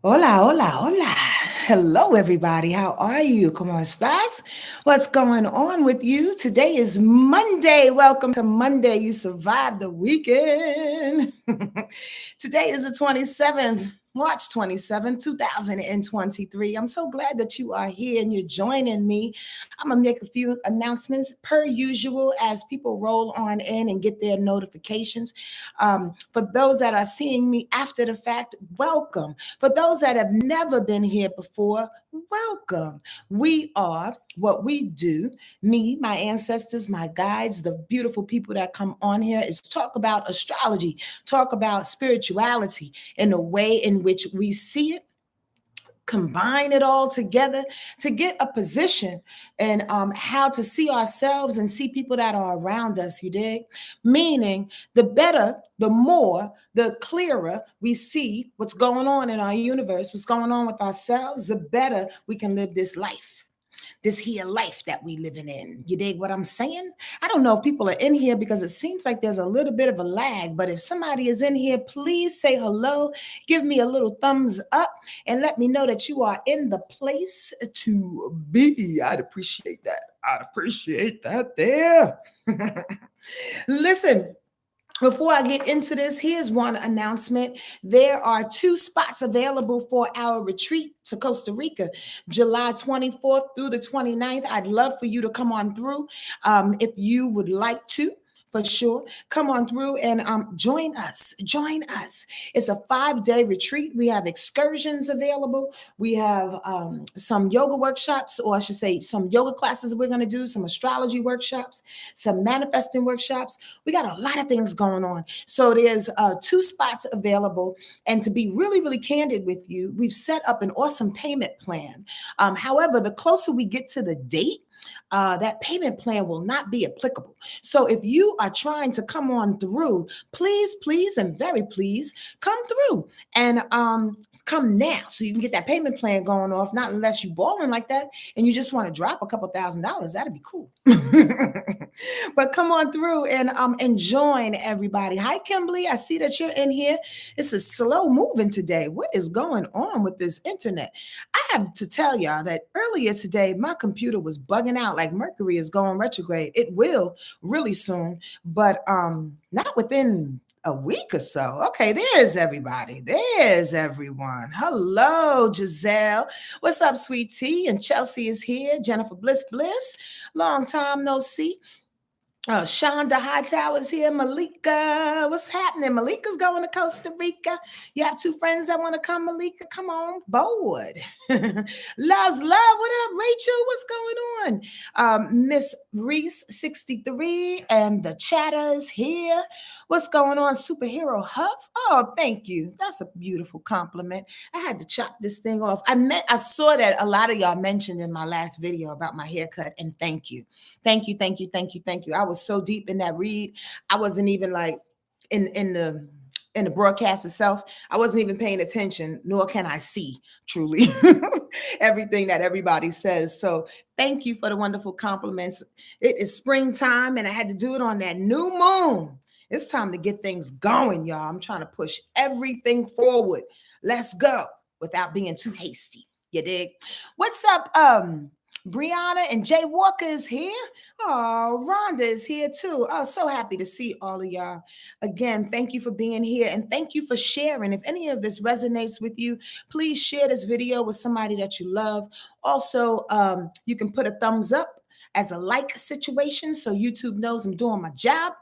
Hola, hola, hola. Hello, everybody. How are you? ¿Cómo estás? What's going on with you? Today is Monday. Welcome to Monday. You survived the weekend. Today is the 27th, March 27th, 2023. I'm so glad that you are here and you're joining me. I'm going to make a few announcements per usual as people roll on in and get their notifications. For those that are seeing me after the fact, welcome. For those that have never been here before, welcome. We are what we do. Me, my ancestors, my guides, the beautiful people that come on here is talk about astrology, talk about spirituality in a way in which we see it, combine it all together to get a position and how to see ourselves and see people that are around us, you dig? Meaning, the better, the more, the clearer we see what's going on in our universe, what's going on with ourselves, the better we can live this life, this here life that we living in. You dig what I'm saying? I don't know if people are in here because it seems like there's a little bit of a lag, but if somebody is in here, please say hello, give me a little thumbs up, and let me know that you are in the place to be. I'd appreciate that. I'd appreciate that there. Listen, before I get into this, here's one announcement. There are 2 spots available for our retreat to Costa Rica, July 24th through the 29th. I'd love for you to come on through if you would like to. For sure. Come on through and join us. Join us. It's a 5-day retreat. We have excursions available. We have some yoga workshops, or I should say, some yoga classes we're going to do, some astrology workshops, some manifesting workshops. We got a lot of things going on. So there's 2 spots available. And to be really, really candid with you, we've set up an awesome payment plan. However, the closer we get to the date, that payment plan will not be applicable. So if you are trying to come on through, please, please, and very please come through and come now so you can get that payment plan going off. Not unless you balling like that and you just want to drop a couple $1,000s. That'd be cool. But come on through and join everybody. Hi, Kimberly. I see that you're in here. It's a slow moving today. What is going on with this internet? I have to tell y'all that earlier today, my computer was bugging out like Mercury is going retrograde. It will really soon, but not within a week or so. Okay, there's everybody. There's everyone. Hello, Giselle. What's up, sweet tea? And Chelsea is here. Jennifer Bliss. Long time no see. Shonda Hightower's here. Malika, what's happening? Malika's going to Costa Rica. You have 2 friends that want to come, Malika? Come on board. Loves love. What up, Rachel? What's going on? Miss Reese 63 and the chatters here. What's going on? Superhero Huff. Oh, thank you. That's a beautiful compliment. I had to chop this thing off. I saw that a lot of y'all mentioned in my last video about my haircut, and thank you. Thank you, thank you, thank you, thank you. I was so deep in that read. I wasn't even like in the broadcast itself. I wasn't even paying attention, nor can I see truly everything that everybody says. So thank you for the wonderful compliments. It is springtime, and I had to do it on that new moon. It's time to get things going, y'all. I'm trying to push everything forward. Let's go without being too hasty. You dig? What's up? Brianna and Jay Walker is here. Oh, Rhonda is here too. Oh, so happy to see all of y'all. Again, thank you for being here and thank you for sharing. If any of this resonates with you, please share this video with somebody that you love. Also, you can put a thumbs up as a like situation so YouTube knows I'm doing my job.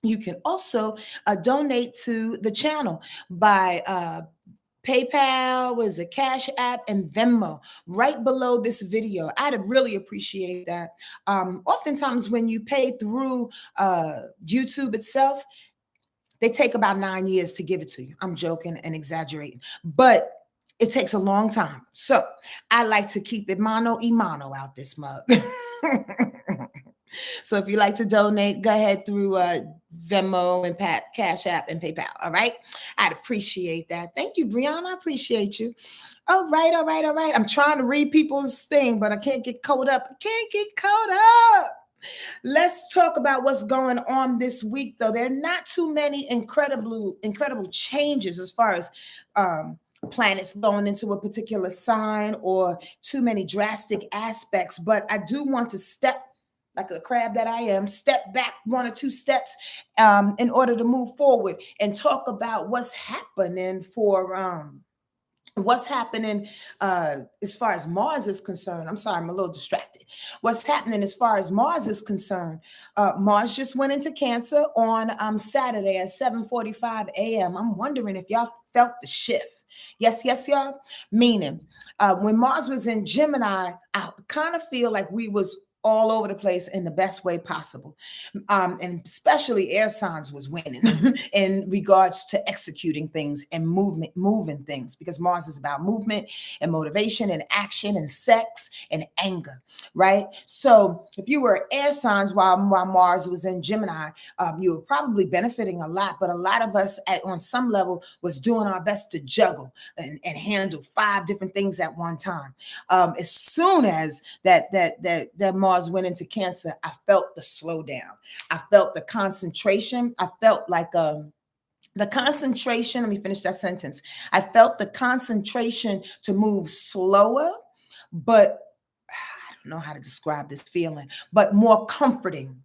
You can also donate to the channel by PayPal, was a Cash App, and Venmo right below this video. I'd really appreciate that. Oftentimes, when you pay through YouTube itself, they take about 9 years to give it to you. I'm joking and exaggerating, but it takes a long time. So I like to keep it mano y mano out this mug. So if you like to donate, go ahead through Venmo and Cash App and PayPal. All right. I'd appreciate that. Thank you, Brianna. I appreciate you. All right, all right, all right. I'm trying to read people's thing, but I can't get caught up. I can't get caught up. Let's talk about what's going on this week, though. There are not too many incredible changes as far as planets going into a particular sign or too many drastic aspects, but I do want to step, like a crab that I am, step back 1 or 2 steps in order to move forward and talk about what's happening as far as Mars is concerned. I'm sorry, I'm a little distracted. What's happening as far as Mars is concerned? Mars just went into Cancer on Saturday at 7:45 a.m. I'm wondering if y'all felt the shift. Yes, yes, y'all. Meaning, when Mars was in Gemini, I kind of feel like we was all over the place in the best way possible. And especially air signs was winning in regards to executing things and moving things, because Mars is about movement and motivation and action and sex and anger, right? So if you were air signs while Mars was in Gemini, you were probably benefiting a lot, but a lot of us on some level was doing our best to juggle and handle 5 different things at one time. As soon as that Mars went into Cancer, I felt the slowdown. I felt the concentration. I felt like the concentration. Let me finish that sentence. I felt the concentration to move slower, but I don't know how to describe this feeling, but more comforting.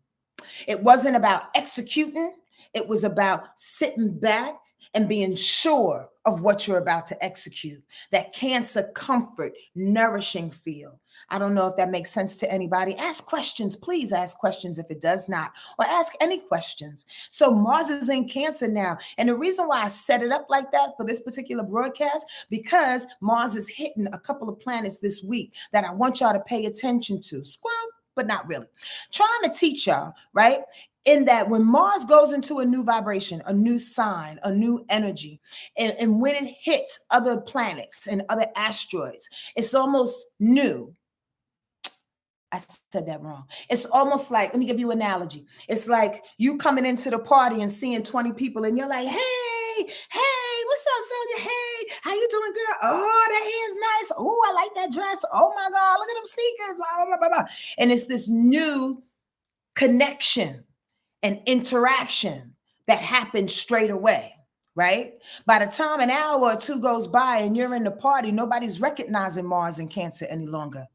It wasn't about executing. It was about sitting back and being sure of what you're about to execute. That Cancer comfort, nourishing feel. I don't know if that makes sense to anybody. Ask questions. Please ask questions if it does not, or ask any questions. So Mars is in Cancer now. And the reason why I set it up like that for this particular broadcast, because Mars is hitting a couple of planets this week that I want y'all to pay attention to. Squirrel, but not really. Trying to teach y'all, right? In that when Mars goes into a new vibration, a new sign, a new energy, and when it hits other planets and other asteroids, it's almost new. I said that wrong. It's almost like, let me give you an analogy. It's like you coming into the party and seeing 20 people and you're like, hey, what's up, Sonja? Hey, how you doing, girl? Oh, that hair is nice. Oh, I like that dress. Oh my God, look at them sneakers. Blah, blah, blah, blah. And it's this new connection and interaction that happens straight away, right? By the time an hour or 2 goes by and you're in the party, nobody's recognizing Mars in Cancer any longer.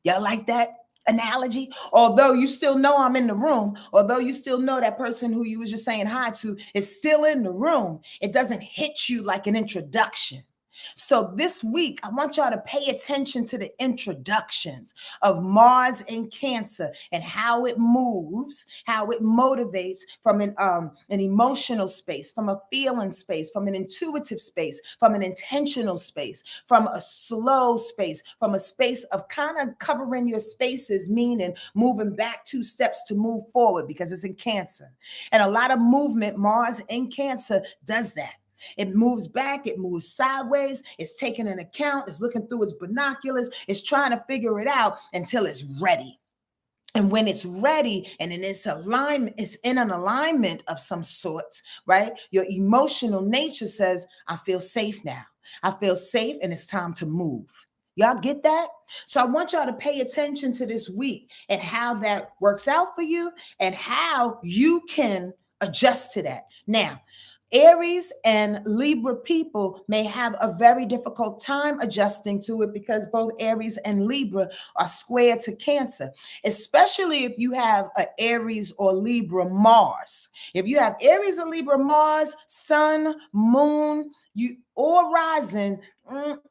Y'all like that analogy? Although you still know I'm in the room, although you still know that person who you was just saying hi to is still in the room, it doesn't hit you like an introduction. So this week, I want y'all to pay attention to the introductions of Mars in Cancer and how it moves, how it motivates from an emotional space, from a feeling space, from an intuitive space, from an intentional space, from a slow space, from a space of kind of covering your spaces, meaning moving back 2 steps to move forward because it's in Cancer. And a lot of movement, Mars in Cancer does that. It moves back, it moves sideways, it's taking an account, it's looking through its binoculars, it's trying to figure it out until it's ready. And when it's ready and in its alignment, it's in an alignment of some sorts, right? Your emotional nature says, I feel safe now. I feel safe and it's time to move. Y'all get that? So I want y'all to pay attention to this week and how that works out for you and how you can adjust to that. Now, Aries and Libra people may have a very difficult time adjusting to it because both Aries and Libra are square to Cancer, especially if you have an Aries or Libra Mars. If you have Aries or Libra Mars, Sun, Moon, or rising,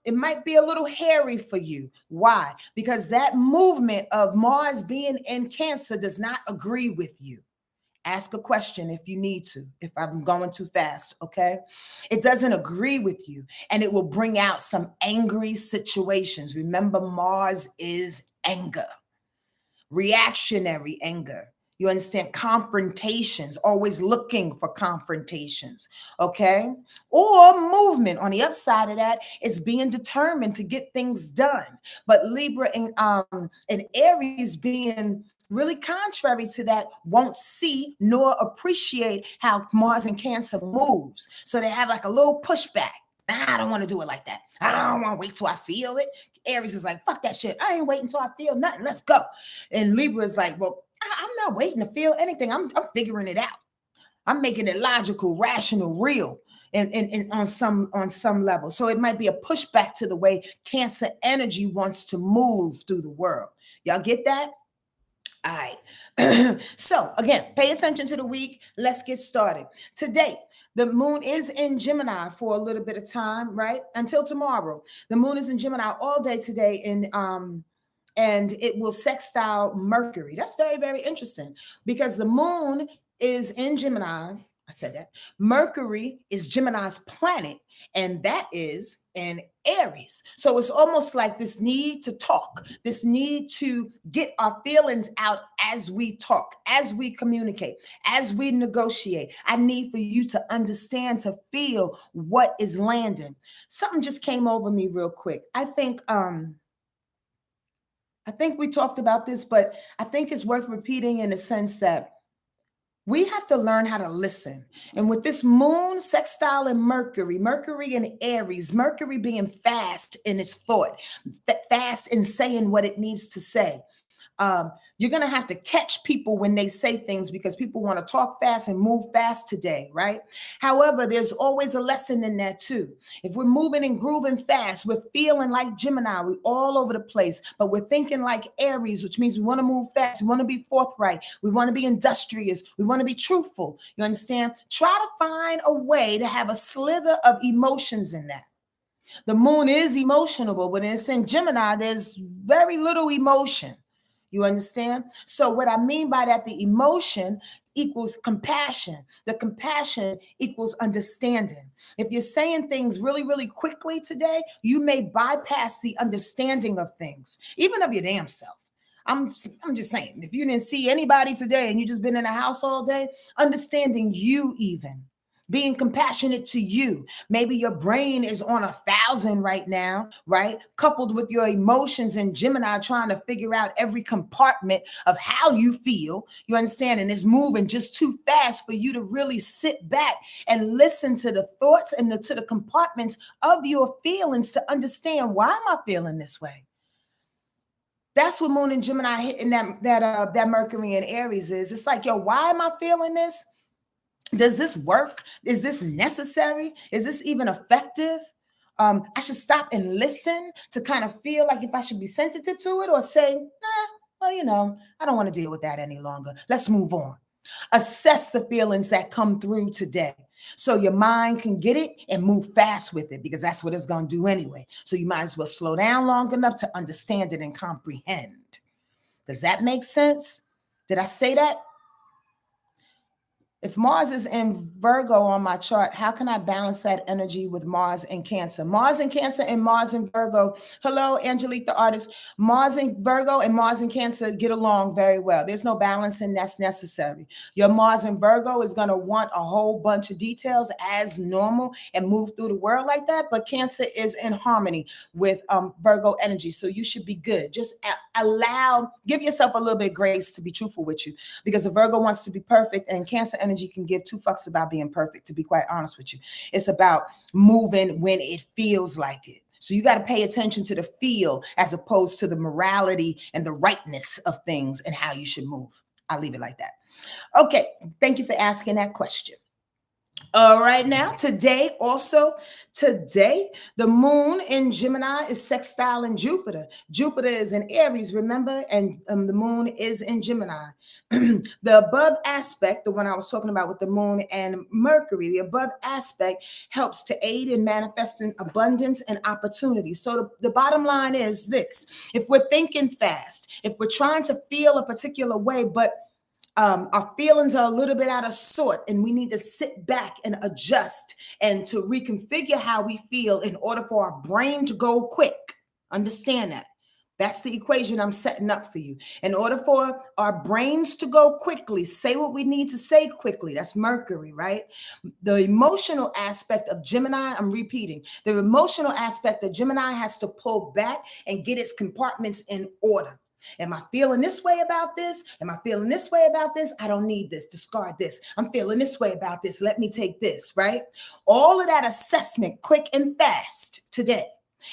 it might be a little hairy for you. Why? Because that movement of Mars being in Cancer does not agree with you. Ask a question if you need to, if I'm going too fast, okay? It doesn't agree with you, and it will bring out some angry situations. Remember, Mars is anger, reactionary anger. You understand? Confrontations, always looking for confrontations, okay? Or movement. On the upside of that is being determined to get things done. But Libra and Aries being really contrary to that, won't see nor appreciate how Mars and Cancer moves. So they have like a little pushback. I don't want to do it like that. I don't want to wait till I feel it. Aries is like, fuck that shit. I ain't waiting till I feel nothing. Let's go. And Libra is like, well, I'm not waiting to feel anything. I'm figuring it out. I'm making it logical, rational, real. and on some level. So it might be a pushback to the way Cancer energy wants to move through the world. Y'all get that? All right. So again, pay attention to the week. Let's get started. Today, the moon is in Gemini for a little bit of time, right? Until tomorrow. The moon is in Gemini all day today, and it will sextile Mercury. That's very, very interesting because the moon is in Gemini. I said that. Mercury is Gemini's planet, and that is in Aries. So it's almost like this need to talk, this need to get our feelings out as we talk, as we communicate, as we negotiate. I need for you to understand, to feel what is landing. Something just came over me real quick. I think we talked about this, but I think it's worth repeating in the sense that we have to learn how to listen. And with this moon sextile and Mercury in Aries, Mercury being fast in its thought, fast in saying what it needs to say. You're going to have to catch people when they say things because people want to talk fast and move fast today, right? However, there's always a lesson in that too. If we're moving and grooving fast, we're feeling like Gemini, we're all over the place, but we're thinking like Aries, which means we want to move fast, we want to be forthright, we want to be industrious, we want to be truthful. You understand? Try to find a way to have a slither of emotions in that. The moon is emotional, but when it's in Gemini, there's very little emotion. You understand? So what I mean by that, the emotion equals compassion. The compassion equals understanding. If you're saying things really, really quickly today, you may bypass the understanding of things, even of your damn self. I'm just saying, if you didn't see anybody today and you just been in a house all day, understanding you even. Being compassionate to you. Maybe your brain is on 1,000 right now, right? Coupled with your emotions and Gemini trying to figure out every compartment of how you feel. You understand? And it's moving just too fast for you to really sit back and listen to the thoughts and to the compartments of your feelings to understand, why am I feeling this way? That's what Moon and Gemini hitting that Mercury in Aries is. It's like, yo, why am I feeling this? Does this work? Is this necessary? Is this even effective? I should stop and listen to kind of feel like if I should be sensitive to it, or say, well, I don't want to deal with that any longer. Let's move on. Assess the feelings that come through today so your mind can get it and move fast with it, because that's what it's going to do anyway. So you might as well slow down long enough to understand it and comprehend. Does that make sense? Did I say that? If Mars is in Virgo on my chart, how can I balance that energy with Mars in Cancer? Mars in Cancer and Mars in Virgo. Hello, Angelique, the artist. Mars in Virgo and Mars in Cancer get along very well. There's no balancing that's necessary. Your Mars in Virgo is going to want a whole bunch of details as normal and move through the world like that. But Cancer is in harmony with Virgo energy. So you should be good. Just give yourself a little bit of grace to be truthful with you, because the Virgo wants to be perfect and Cancer energy can give two fucks about being perfect, to be quite honest with you. It's about moving when it feels like it. So you got to pay attention to the feel as opposed to the morality and the rightness of things and how you should move. I'll leave it like that. Okay. Thank you for asking that question. All right, now today, the moon in Gemini is sextile in Jupiter. Jupiter is in Aries, remember, and the moon is in Gemini. The above aspect, the one I was talking about with the moon and Mercury, the above aspect helps to aid in manifesting abundance and opportunity. So the bottom line is this: if we're thinking fast, if we're trying to feel a particular way, but our feelings are a little bit out of sort, and we need to sit back and adjust and to reconfigure how we feel in order for our brain to go quick. Understand that. That's the equation I'm setting up for you. In order for our brains to go quickly, say what we need to say quickly. That's Mercury, right? The emotional aspect of Gemini, I'm repeating, the emotional aspect of Gemini has to pull back and get its compartments in order. Am I feeling this way about this? Am I feeling this way about this? I don't need this. Discard this. I'm feeling this way about this. Let me take this, right? All of that assessment, quick and fast today,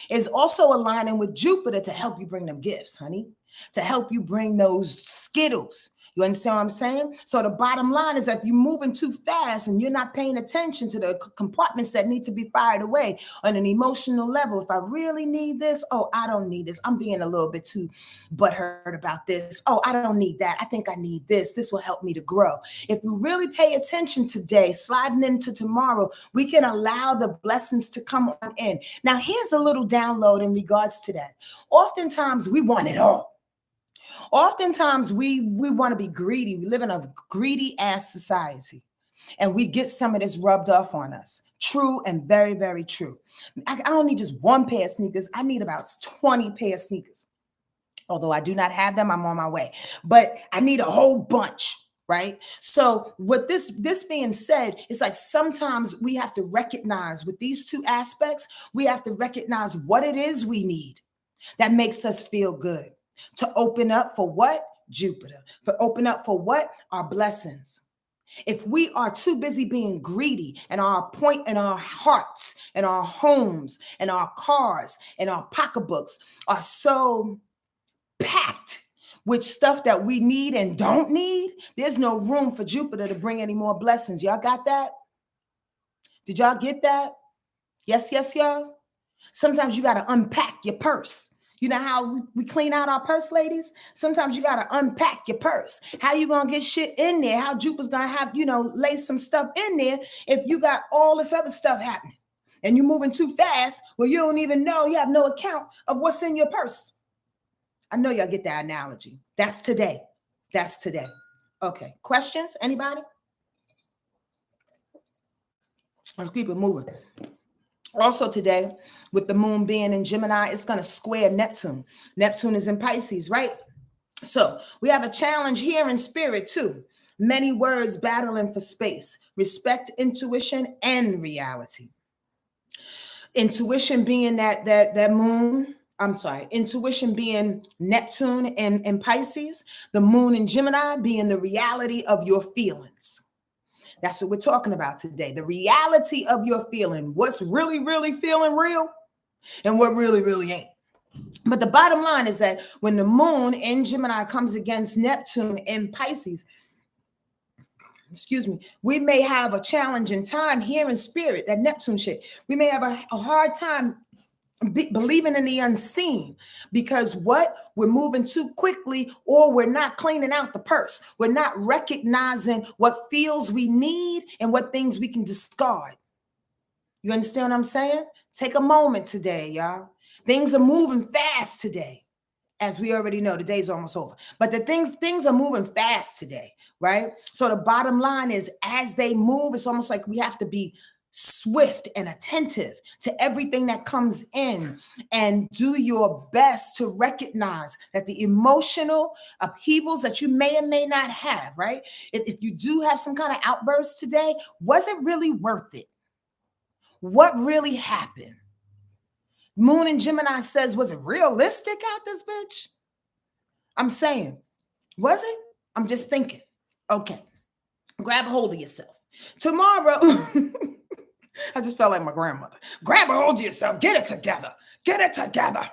is also aligning with Jupiter to help you bring them gifts, honey, to help you bring those Skittles. You understand what I'm saying? So the bottom line is that if you're moving too fast and you're not paying attention to the compartments that need to be fired away on an emotional level, if I really need this, oh, I don't need this. I'm being a little bit too butthurt about this. Oh, I don't need that. I think I need this. This will help me to grow. If we really pay attention today, sliding into tomorrow, we can allow the blessings to come on in. Now, here's a little download in regards to that. Oftentimes, we want it all. Oftentimes we want to be greedy. We live in a greedy ass society and we get some of this rubbed off on us. True and very, very true. I don't need just one pair of sneakers. I need about 20 pair of sneakers. Although I do not have them, I'm on my way. But I need a whole bunch, right? So with this being said, it's like sometimes we have to recognize with these two aspects, we have to recognize what it is we need that makes us feel good. To open up for what? Jupiter. For open up for what? Our blessings. If we are too busy being greedy and our point in our hearts and our homes and our cars and our pocketbooks are so packed with stuff that we need and don't need, there's no room for Jupiter to bring any more blessings. Y'all got that? Did y'all get that? Yes, y'all. Sometimes you got to unpack your purse. You know how we clean out our purse, ladies? Sometimes you got to unpack your purse. How you going to get shit in there? How Jupiter's going to have, lay some stuff in there if you got all this other stuff happening and you're moving too fast? Well, you don't even know. You have no account of what's in your purse. I know y'all get that analogy. That's today. Okay. Questions? Anybody? Let's keep it moving. Also today, with the moon being in Gemini, it's going to square Neptune. Neptune is in Pisces, right? So we have a challenge here in spirit too. Many words battling for space. Respect intuition and reality. Intuition being that moon. Intuition being Neptune in Pisces. The moon in Gemini being the reality of your feelings. That's what we're talking about today. The reality of your feeling. What's really, really feeling real and what really, really ain't. But the bottom line is that when the moon in Gemini comes against Neptune in Pisces, we may have a challenging time here in spirit, that Neptune shit. We may have a hard time believing in the unseen because we're moving too quickly, or we're not cleaning out the purse. We're not recognizing what feels we need and what things we can discard. You understand what I'm saying? Take a moment today, y'all. Things are moving fast today. As we already know, the day's almost over. But the things are moving fast today, right? So the bottom line is, as they move, it's almost like we have to be swift and attentive to everything that comes in and do your best to recognize that the emotional upheavals that you may or may not have, right? If you do have some kind of outburst today, was it really worth it? What really happened? Moon in Gemini says, was it realistic out this bitch? I'm saying, was it? I'm just thinking. Okay, grab a hold of yourself. Tomorrow, I just felt like my grandmother. Grab a hold of yourself. Get it together. Get it together.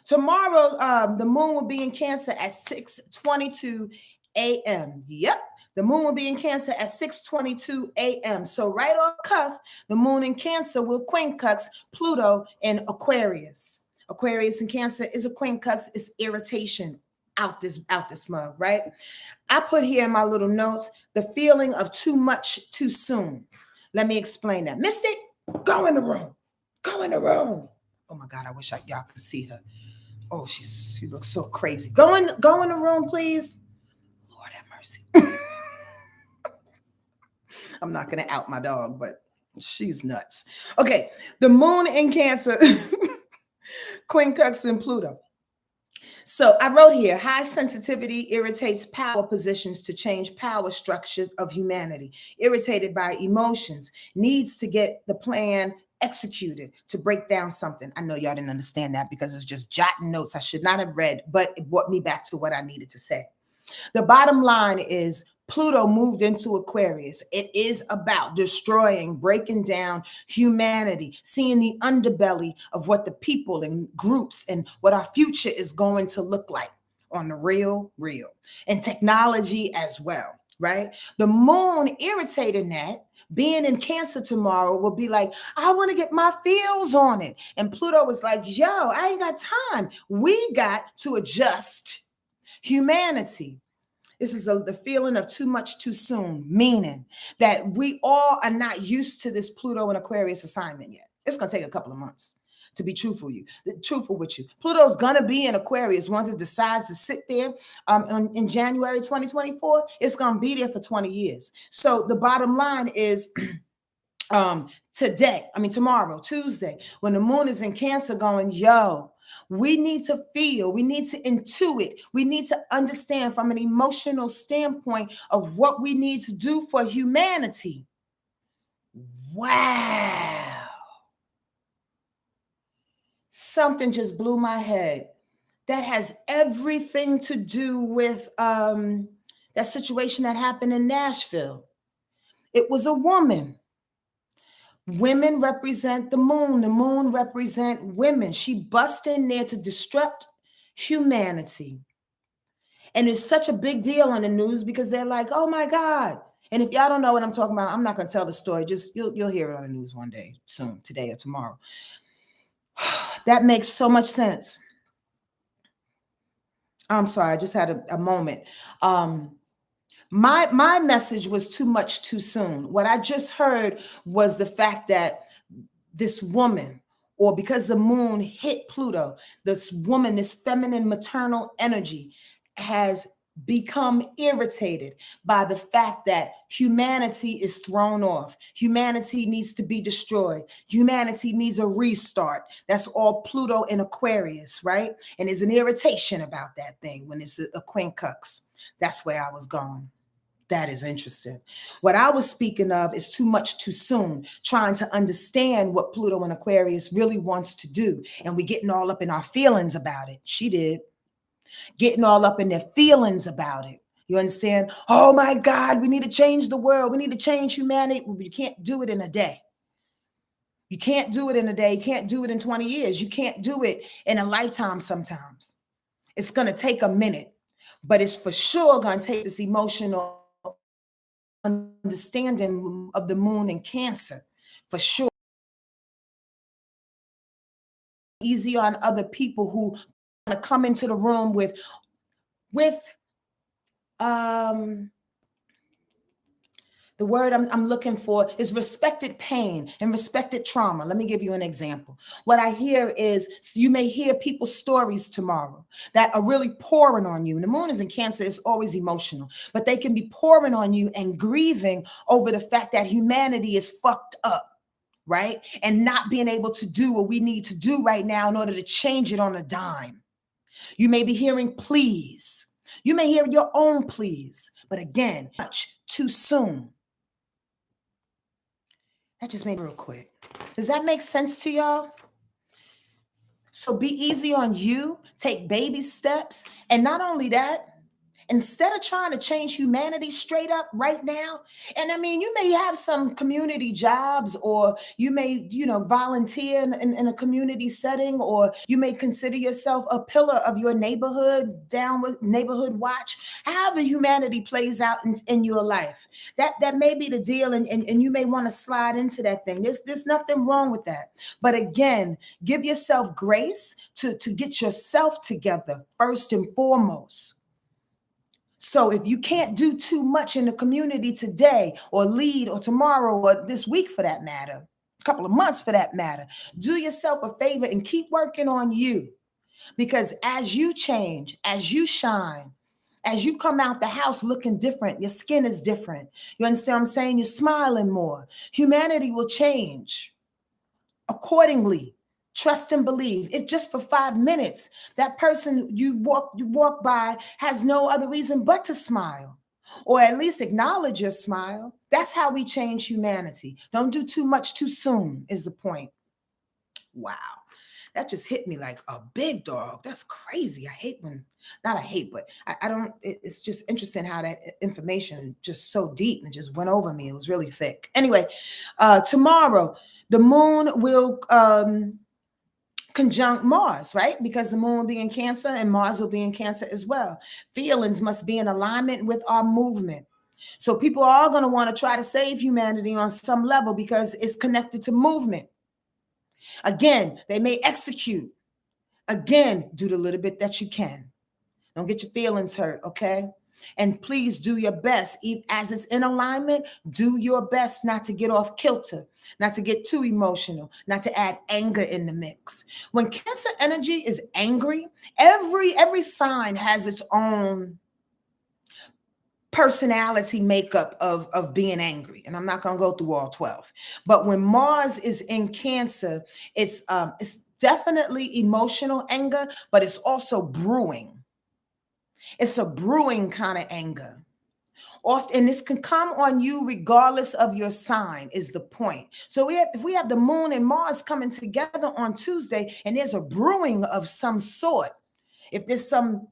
Tomorrow, the moon will be in Cancer at 6:22 a.m. Yep. The moon will be in Cancer at 6:22 a.m. So right off cuff, the moon in Cancer will quincunx Pluto in Aquarius. Aquarius in Cancer is a quincunx. It's irritation out this mug, right? I put here in my little notes the feeling of too much too soon. Let me explain that. Mystic, go in the room. Go in the room. Oh my God, I wish y'all could see her. Oh, she looks so crazy. Go in the room, please. Lord have mercy. I'm not going to out my dog, but she's nuts. Okay, the moon in Cancer, quincunx in Pluto. So I wrote here, high sensitivity irritates power positions to change power structure of humanity. Irritated by emotions, needs to get the plan executed to break down something. I know y'all didn't understand that because it's just jotting notes I should not have read, but it brought me back to what I needed to say. The bottom line is Pluto moved into Aquarius. It is about destroying, breaking down humanity, seeing the underbelly of what the people and groups and what our future is going to look like. on the real, and technology as well, right? The moon irritating that, being in Cancer tomorrow will be like, I want to get my feels on it. And Pluto was like, yo, I ain't got time. We got to adjust. Humanity. This is the feeling of too much too soon, meaning that we all are not used to this Pluto and Aquarius assignment yet. It's going to take a couple of months to be truthful with you. Pluto's going to be in Aquarius once it decides to sit there in January 2024. It's going to be there for 20 years. So the bottom line is tomorrow, Tuesday, when the moon is in Cancer going, yo, we need to feel, we need to intuit, we need to understand from an emotional standpoint of what we need to do for humanity. Wow. Something just blew my head. That has everything to do with that situation that happened in Nashville. It was a woman. Women represent the moon represent women. She bust in there to disrupt humanity. And it's such a big deal on the news because they're like, oh my God. And if y'all don't know what I'm talking about, I'm not going to tell the story. Just you'll hear it on the news one day soon, today or tomorrow. That makes so much sense. I'm sorry, I just had a moment. My message was too much too soon. What I just heard was the fact that this woman, or because the moon hit Pluto, this woman, this feminine maternal energy has become irritated by the fact that humanity is thrown off. Humanity needs to be destroyed. Humanity needs a restart. That's all Pluto in Aquarius, right? And there's an irritation about that thing when it's a quincux. That's where I was going. That is interesting. What I was speaking of is too much too soon, trying to understand what Pluto in Aquarius really wants to do. And we getting all up in our feelings about it. She did. Getting all up in their feelings about it. You understand? Oh my God, we need to change the world. We need to change humanity. Well, you can't do it in a day. You can't do it in a day. You can't do it in 20 years. You can't do it in a lifetime sometimes. It's going to take a minute, but it's for sure going to take this emotional understanding of the moon in Cancer, for sure. Easy on other people who want to come into the room with the word I'm looking for is respected pain and respected trauma. Let me give you an example. What I hear is, you may hear people's stories tomorrow that are really pouring on you. And the moon is in Cancer, it's always emotional, but they can be pouring on you and grieving over the fact that humanity is fucked up, right? And not being able to do what we need to do right now in order to change it on a dime. You may be hearing pleas. You may hear your own pleas, but again, much too soon. That just made it real quick. Does that make sense to y'all? So be easy on you, take baby steps. And not only that, instead of trying to change humanity straight up right now, and I mean, you may have some community jobs, or you may, volunteer in a community setting, or you may consider yourself a pillar of your neighborhood, down with neighborhood watch, however humanity plays out in your life. That may be the deal, and you may want to slide into that thing. There's nothing wrong with that. But again, give yourself grace to get yourself together first and foremost. So if you can't do too much in the community today, or lead, or tomorrow, or this week for that matter, a couple of months for that matter, do yourself a favor and keep working on you. Because as you change, as you shine, as you come out the house looking different, your skin is different. You understand what I'm saying? You're smiling more. Humanity will change accordingly. Trust and believe. If just for 5 minutes, that person you walk by has no other reason but to smile, or at least acknowledge your smile. That's how we change humanity. Don't do too much too soon is the point. Wow. That just hit me like a big dog. That's crazy. I don't, it's just interesting how that information just so deep and just went over me. It was really thick. Anyway, tomorrow, the moon will conjunct Mars, right? Because the moon will be in Cancer and Mars will be in Cancer as well. Feelings must be in alignment with our movement. So people are going to want to try to save humanity on some level because it's connected to movement. Again, they may execute. Again, do the little bit that you can. Don't get your feelings hurt, okay? And please do your best. As it's in alignment, do your best not to get off kilter, not to get too emotional, not to add anger in the mix. When Cancer energy is angry, every sign has its own personality makeup of being angry. And I'm not going to go through all 12. But when Mars is in Cancer, it's definitely emotional anger, but it's also brewing. It's a brewing kind of anger. Often, and this can come on you regardless of your sign, is the point. So if we have the moon and Mars coming together on Tuesday, and there's a brewing of some sort, if there's some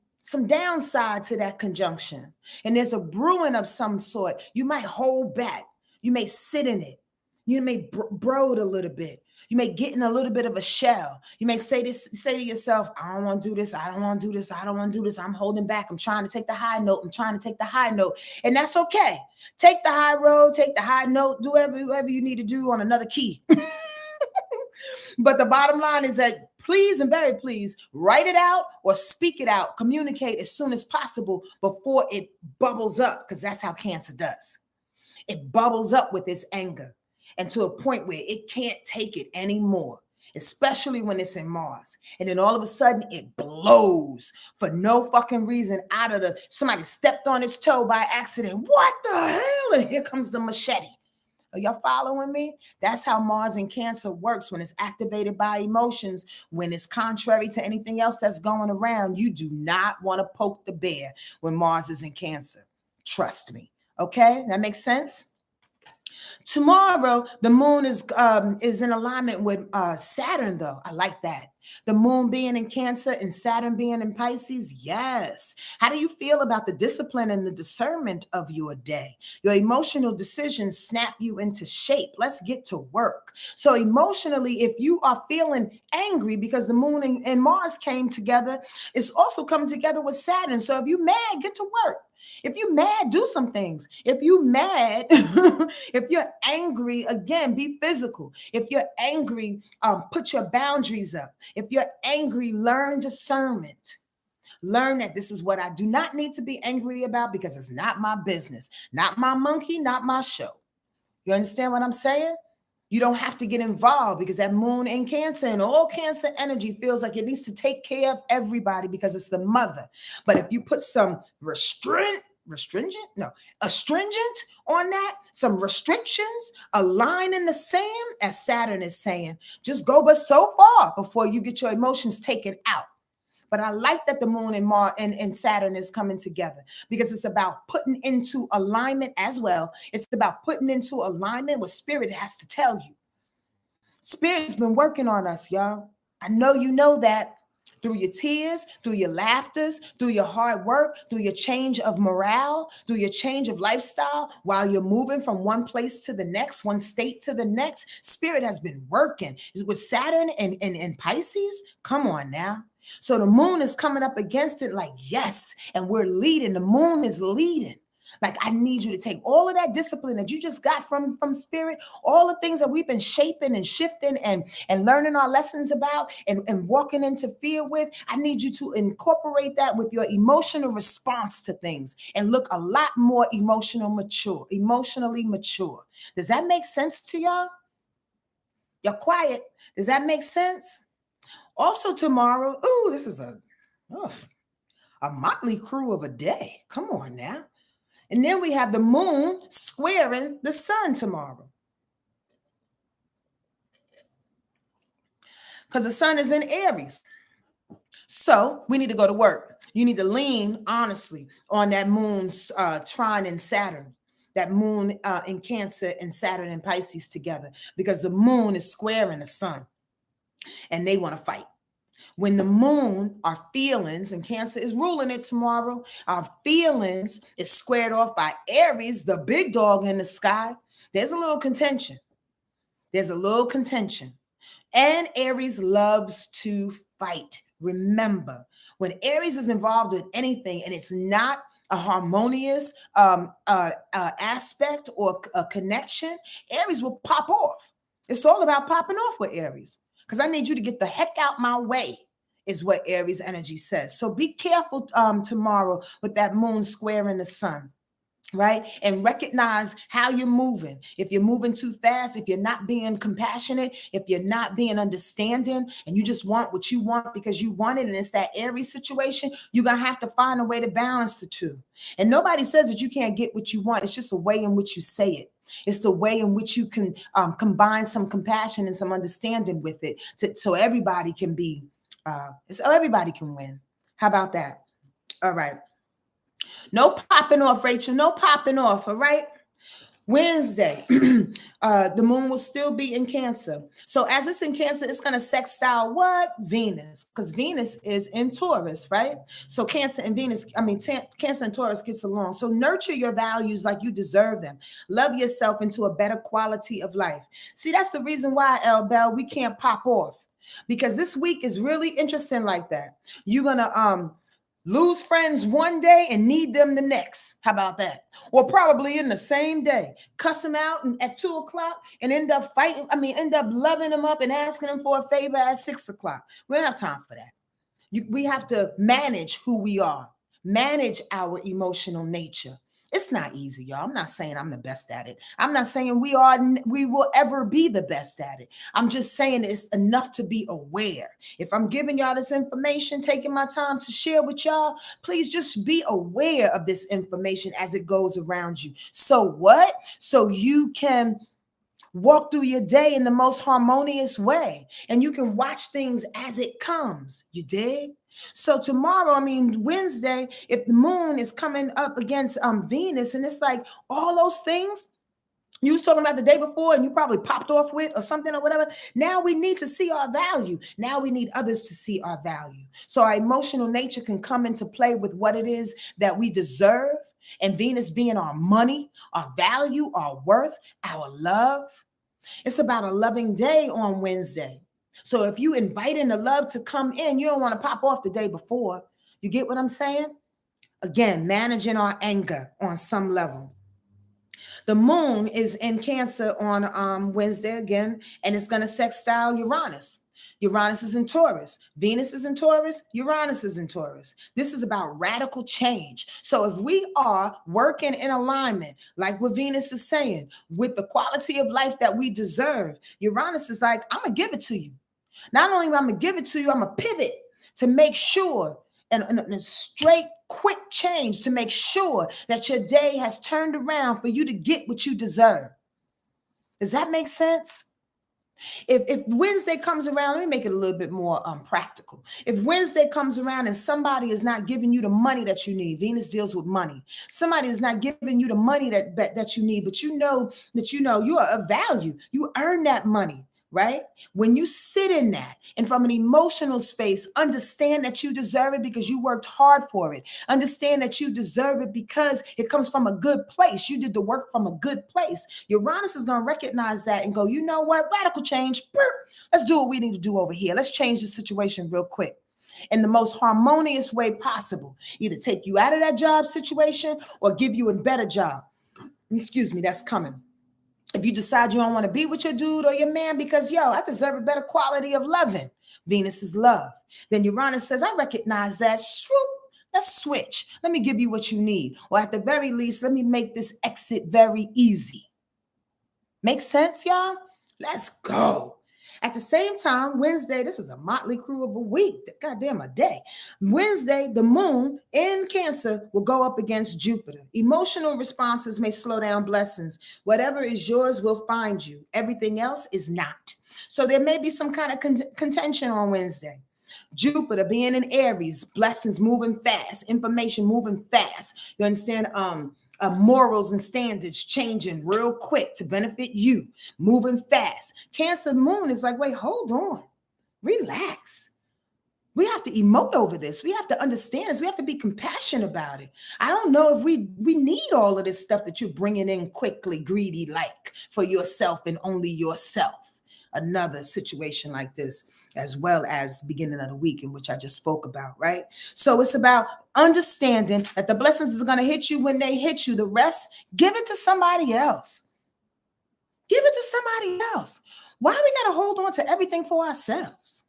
downside to that conjunction, and there's a brewing of some sort, you might hold back. You may sit in it. You may brood a little bit. You may get in a little bit of a shell. You may say to yourself, I don't want to do this. I don't want to do this. I don't want to do this. I'm holding back. I'm trying to take the high note. I'm trying to take the high note. And that's okay. Take the high road, take the high note, do whatever you need to do on another key. But the bottom line is that please and very please write it out or speak it out. Communicate as soon as possible before it bubbles up, because that's how Cancer does. It bubbles up with this anger, and to a point where it can't take it anymore, especially when it's in Mars. And then all of a sudden it blows for no fucking reason out of somebody stepped on his toe by accident. What the hell? And here comes the machete. Are y'all following me? That's how Mars in Cancer works when it's activated by emotions, when it's contrary to anything else that's going around. You do not want to poke the bear when Mars is in Cancer. Trust me. Okay, that makes sense? Tomorrow, the moon is in alignment with Saturn, though. I like that. The moon being in Cancer and Saturn being in Pisces, yes. How do you feel about the discipline and the discernment of your day? Your emotional decisions snap you into shape. Let's get to work. So emotionally, if you are feeling angry because the moon and Mars came together, it's also coming together with Saturn. So if you're mad, get to work. If you're mad, do some things. If you're mad, if you're angry, again, be physical. If you're angry, put your boundaries up. If you're angry, learn discernment. Learn that this is what I do not need to be angry about because it's not my business, not my monkey, not my show. You understand what I'm saying? You don't have to get involved because that moon in Cancer and all Cancer energy feels like it needs to take care of everybody because it's the mother. But if you put some astringent on that, some restrictions, a line in the sand, as Saturn is saying, just go but so far before you get your emotions taken out. But I like that the moon and Mars and Saturn is coming together because it's about putting into alignment as well. It's about putting into alignment what Spirit has to tell you. Spirit's been working on us, y'all. I know you know that. Through your tears, through your laughters, through your hard work, through your change of morale, through your change of lifestyle, while you're moving from one place to the next, one state to the next, Spirit has been working. With Saturn and Pisces, come on now. So the moon is coming up against it like, yes, and we're leading. The moon is leading. Like, I need you to take all of that discipline that you just got from Spirit, all the things that we've been shaping and shifting and learning our lessons about and walking into fear with. I need you to incorporate that with your emotional response to things and look a lot more emotionally mature. Does that make sense to y'all? Y'all quiet. Does that make sense? Also tomorrow, this is a motley crew of a day. Come on now. And then we have the moon squaring the sun tomorrow. Because the sun is in Aries. So we need to go to work. You need to lean, honestly, on that moon's trine in Saturn. That moon in Cancer and Saturn and Pisces together. Because the moon is squaring the sun. And they want to fight. When the moon, our feelings, and Cancer is ruling it tomorrow, our feelings is squared off by Aries, the big dog in the sky. There's a little contention. And Aries loves to fight. Remember, when Aries is involved with anything and it's not a harmonious aspect or a connection, Aries will pop off. It's all about popping off with Aries, because I need you to get the heck out my way, is what Aries energy says. So be careful tomorrow with that moon square in the sun, right? And recognize how you're moving. If you're moving too fast, if you're not being compassionate, if you're not being understanding, and you just want what you want because you want it, and it's that Aries situation, you're going to have to find a way to balance the two. And nobody says that you can't get what you want. It's just a way in which you say it. It's the way in which you can combine some compassion and some understanding with it, so everybody can be, so everybody can win. How about that? All right. No popping off, Rachel. No popping off. All right. Wednesday, the moon will still be in Cancer. So as it's in Cancer, it's going to sextile what? Venus, because Venus is in Taurus, right? So Cancer and Venus, Cancer and Taurus gets along. So nurture your values like you deserve them. Love yourself into a better quality of life. See, that's the reason why, El Bell, we can't pop off, because this week is really interesting like that. You're going to, lose friends one day and need them the next. How about that? Or probably in the same day, cuss them out at 2:00 and end up fighting. End up loving them up and asking them for a favor at 6:00. We don't have time for that. We have to manage who we are, manage our emotional nature. It's not easy, y'all. I'm not saying I'm the best at it. I'm not saying we will ever be the best at it. I'm just saying it's enough to be aware. If I'm giving y'all this information, taking my time to share with y'all, please just be aware of this information as it goes around you. So what? So you can walk through your day in the most harmonious way, and you can watch things as it comes. You dig? So tomorrow, Wednesday, if the moon is coming up against Venus, and it's like all those things you was talking about the day before and you probably popped off with or something or whatever. Now we need to see our value. Now we need others to see our value. So our emotional nature can come into play with what it is that we deserve. And Venus being our money, our value, our worth, our love. It's about a loving day on Wednesday. So if you inviting the love to come in, you don't want to pop off the day before. You get what I'm saying? Again, managing our anger on some level. The moon is in Cancer on Wednesday again, and it's going to sextile Uranus. Uranus is in Taurus. Venus is in Taurus. Uranus is in Taurus. This is about radical change. So if we are working in alignment, like what Venus is saying, with the quality of life that we deserve, Uranus is like, I'm going to give it to you. Not only am I going to give it to you, I'm going to pivot to make sure, and a straight, quick change to make sure that your day has turned around for you to get what you deserve. Does that make sense? If Wednesday comes around, let me make it a little bit more practical. If Wednesday comes around and somebody is not giving you the money that you need, Venus deals with money. Somebody is not giving you the money that you need, but you know you are of value. You earn that money. Right? When you sit in that and from an emotional space, understand that you deserve it because you worked hard for it. Understand that you deserve it because it comes from a good place. You did the work from a good place. Uranus is going to recognize that and go, you know what? Radical change. Let's do what we need to do over here. Let's change the situation real quick in the most harmonious way possible. Either take you out of that job situation or give you a better job. Excuse me, that's coming. If you decide you don't want to be with your dude or your man because, I deserve a better quality of loving. Venus is love. Then Uranus says, I recognize that. Swoop. Let's switch. Let me give you what you need. Or at the very least, let me make this exit very easy. Make sense, y'all? Let's go. At the same time, Wednesday, this is a motley crew of a week. Goddamn, a day. Wednesday, the moon in Cancer will go up against Jupiter. Emotional responses may slow down blessings. Whatever is yours will find you. Everything else is not. So there may be some kind of contention on Wednesday. Jupiter being in Aries, blessings moving fast, information moving fast. You understand? Morals and standards changing real quick to benefit you, moving fast. Cancer moon is like, wait, hold on, relax. We have to emote over this. We have to understand this. We have to be compassionate about it. I don't know if we need all of this stuff that you're bringing in quickly, greedy like for yourself and only yourself. another situation like this, as well as the beginning of the week, in which I just spoke about, right? So it's about understanding that the blessings is going to hit you when they hit you. The rest, give it to somebody else. Give it to somebody else. Why we got to hold on to everything for ourselves?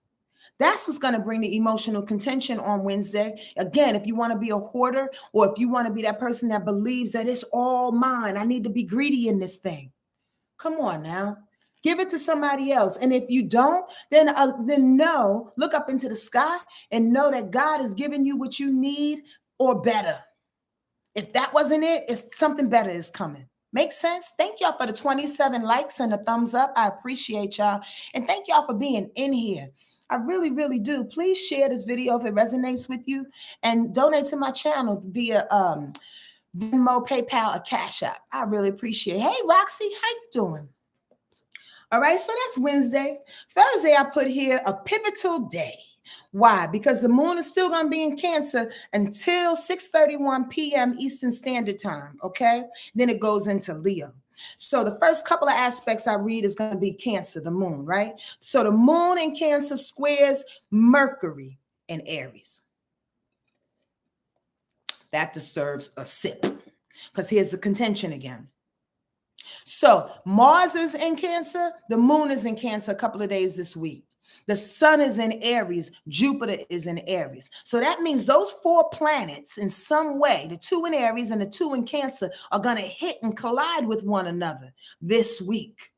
That's what's going to bring the emotional contention on Wednesday. Again, if you want to be a hoarder, or if you want to be that person that believes that it's all mine, I need to be greedy in this thing. Come on now. Give it to somebody else. And if you don't, then know, look up into the sky and know that God is giving you what you need or better. If that wasn't it, it's something better is coming. Make sense? Thank y'all for the 27 likes and the thumbs up. I appreciate y'all. And thank y'all for being in here. I really, really do. Please share this video if it resonates with you, and donate to my channel via Venmo, PayPal, or Cash App. I really appreciate it. Hey, Roxy, how you doing? All right, so that's Wednesday. Thursday, I put here a pivotal day. Why? Because the moon is still going to be in Cancer until 6:31 p.m. Eastern Standard Time, okay? Then it goes into Leo. So the first couple of aspects I read is going to be Cancer, the moon, right? So the moon in Cancer squares Mercury in Aries. That deserves a sip, because here's the contention again. So Mars is in Cancer, the moon is in Cancer a couple of days this week. The sun is in Aries, Jupiter is in Aries. So that means those 4 planets in some way, the 2 in Aries and the 2 in Cancer, are going to hit and collide with one another this week.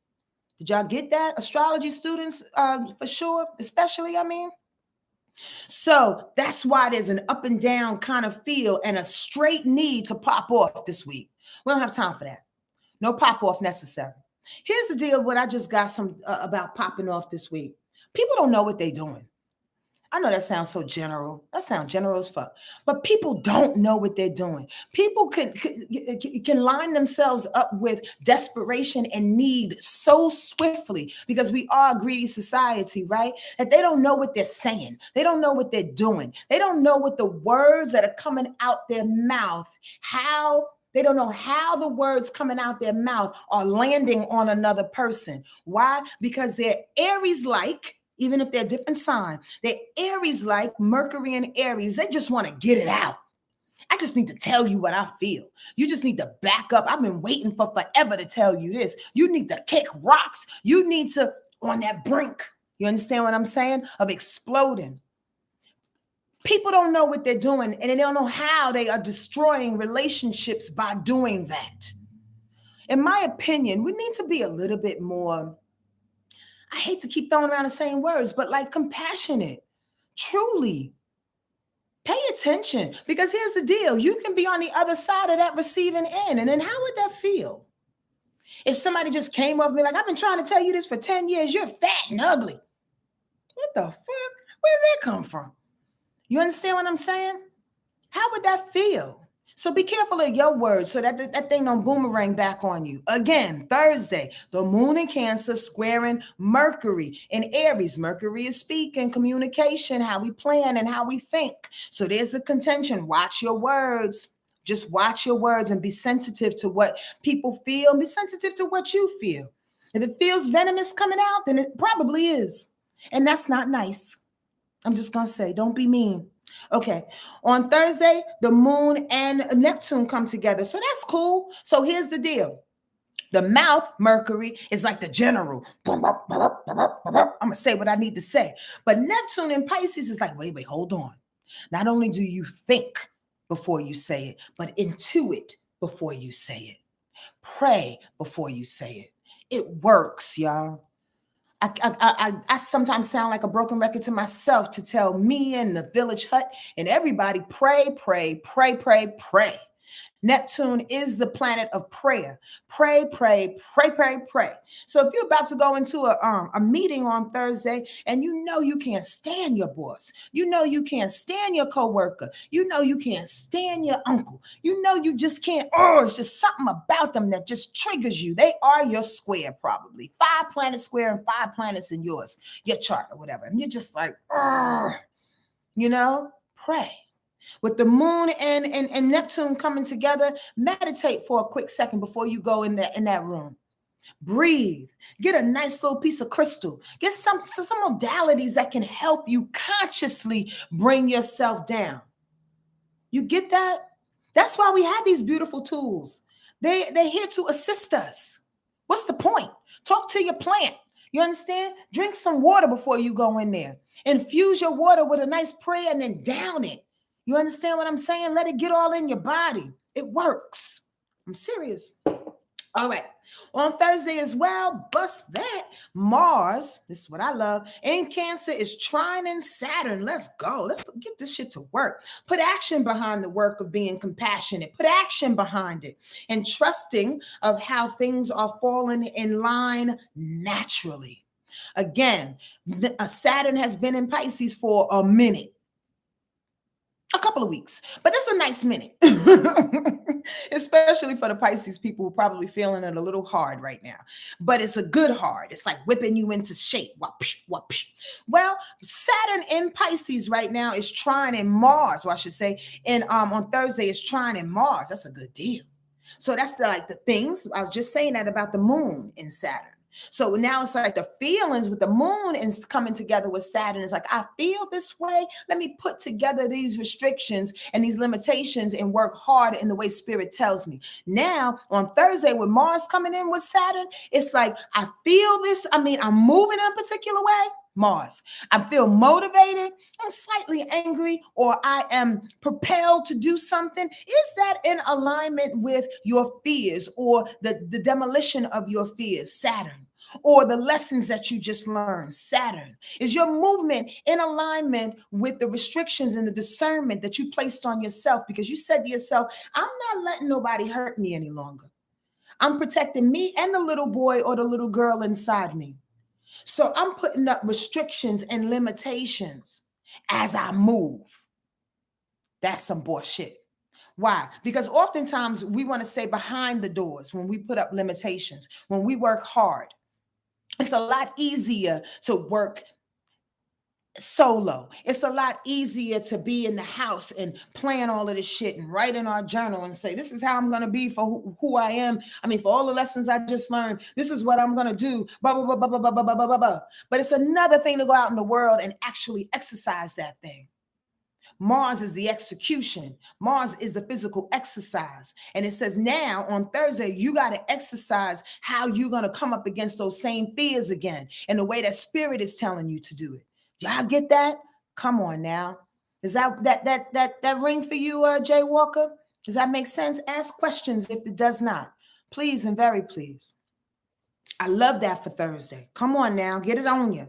Did y'all get that? Astrology students, for sure, especially, I mean. So that's why there's an up and down kind of feel and a straight need to pop off this week. We don't have time for that. No pop off necessary. Here's the deal. What I just got some about popping off this week. People don't know what they're doing. I know that sounds so general. That sounds general as fuck. But people don't know what they're doing. People can line themselves up with desperation and need so swiftly, because we are a greedy society, right? That they don't know what they're saying. They don't know what they're doing. They don't know what the words that are coming out their mouth, they don't know how the words coming out their mouth are landing on another person. Why? Because they're Aries-like. Even if they're a different sign, they're Aries-like, Mercury and Aries. They just want to get it out. I just need to tell you what I feel. You just need to back up. I've been waiting for forever to tell you this. You need to kick rocks. You need to, on that brink, you understand what I'm saying? Of exploding. People don't know what they're doing, and they don't know how they are destroying relationships by doing that. In my opinion, we need to be a little bit more, I hate to keep throwing around the same words, but like compassionate, truly. Pay attention, because here's the deal. You can be on the other side of that receiving end. And then how would that feel? If somebody just came up and be like, I've been trying to tell you this for 10 years. You're fat and ugly. What the fuck? Where did that come from? You understand what I'm saying? How would that feel? So be careful of your words so that that thing don't boomerang back on you. Again, Thursday, the moon in Cancer squaring Mercury in Aries. Mercury is speaking, communication, how we plan and how we think. So there's the contention. Watch your words. Just watch your words and be sensitive to what people feel. Be sensitive to what you feel. If it feels venomous coming out, then it probably is. And that's not nice. I'm just going to say, don't be mean. Okay, on Thursday, the moon and Neptune come together. So that's cool. So here's the deal. The mouth, Mercury, is like the general. I'm going to say what I need to say. But Neptune in Pisces is like, wait, hold on. Not only do you think before you say it, but intuit before you say it. Pray before you say it. It works, y'all. I sometimes sound like a broken record to myself to tell me and the village hut and everybody, pray, pray, pray, pray, pray. Neptune is the planet of prayer. Pray, pray, pray, pray, pray. So if you're about to go into a meeting on Thursday and you know you can't stand your boss, you know you can't stand your coworker, you know you can't stand your uncle, you know you just can't, it's just something about them that just triggers you. They are your square probably. 5 planets square and 5 planets in your chart or whatever. And you're just like, pray. With the moon and Neptune coming together, meditate for a quick second before you go in that room. Breathe. Get a nice little piece of crystal. Get some modalities that can help you consciously bring yourself down. You get that? That's why we have these beautiful tools. They're here to assist us. What's the point? Talk to your plant. You understand? Drink some water before you go in there. Infuse your water with a nice prayer and then down it. You understand what I'm saying? Let it get all in your body. It works. I'm serious. All right. On Thursday as well, bust that. Mars, this is what I love, in Cancer is trining Saturn. Let's go. Let's get this shit to work. Put action behind the work of being compassionate. Put action behind it and trusting of how things are falling in line naturally. Again, Saturn has been in Pisces for a minute. A couple of weeks, but that's a nice minute, especially for the Pisces people who are probably feeling it a little hard right now. But it's a good hard. It's like whipping you into shape. Well, Saturn in Pisces right now is trining Mars, or I should say, on Thursday is trining Mars. That's a good deal. So that's the things I was just saying that about the moon in Saturn. So now it's like the feelings with the moon is coming together with Saturn. It's like, I feel this way. Let me put together these restrictions and these limitations and work hard in the way spirit tells me. Now on Thursday with Mars coming in with Saturn, it's like, I feel this. I'm moving in a particular way. Mars. I feel motivated. I'm slightly angry, or I am propelled to do something. Is that in alignment with your fears or the demolition of your fears? Saturn. Or the lessons that you just learned, Saturn. Is your movement in alignment with the restrictions and the discernment that you placed on yourself? Because you said to yourself, I'm not letting nobody hurt me any longer. I'm protecting me and the little boy or the little girl inside me. So I'm putting up restrictions and limitations as I move. That's some bullshit. Why? Because oftentimes we want to stay behind the doors when we put up limitations, when we work hard. It's a lot easier to work solo. It's a lot easier to be in the house and plan all of this shit and write in our journal and say, this is how I'm going to be for who I am. For all the lessons I just learned, this is what I'm going to do. Blah, blah, blah, blah, blah, blah, blah, blah, blah. But it's another thing to go out in the world and actually exercise that thing. Mars is the execution. Mars is the physical exercise. And it says now on Thursday, you got to exercise how you're going to come up against those same fears again in the way that spirit is telling you to do it. Y'all get that? Come on now. Is that ring for you, Jay Walker? Does that make sense? Ask questions if it does not. Please and very please. I love that for Thursday. Come on now, get it on you.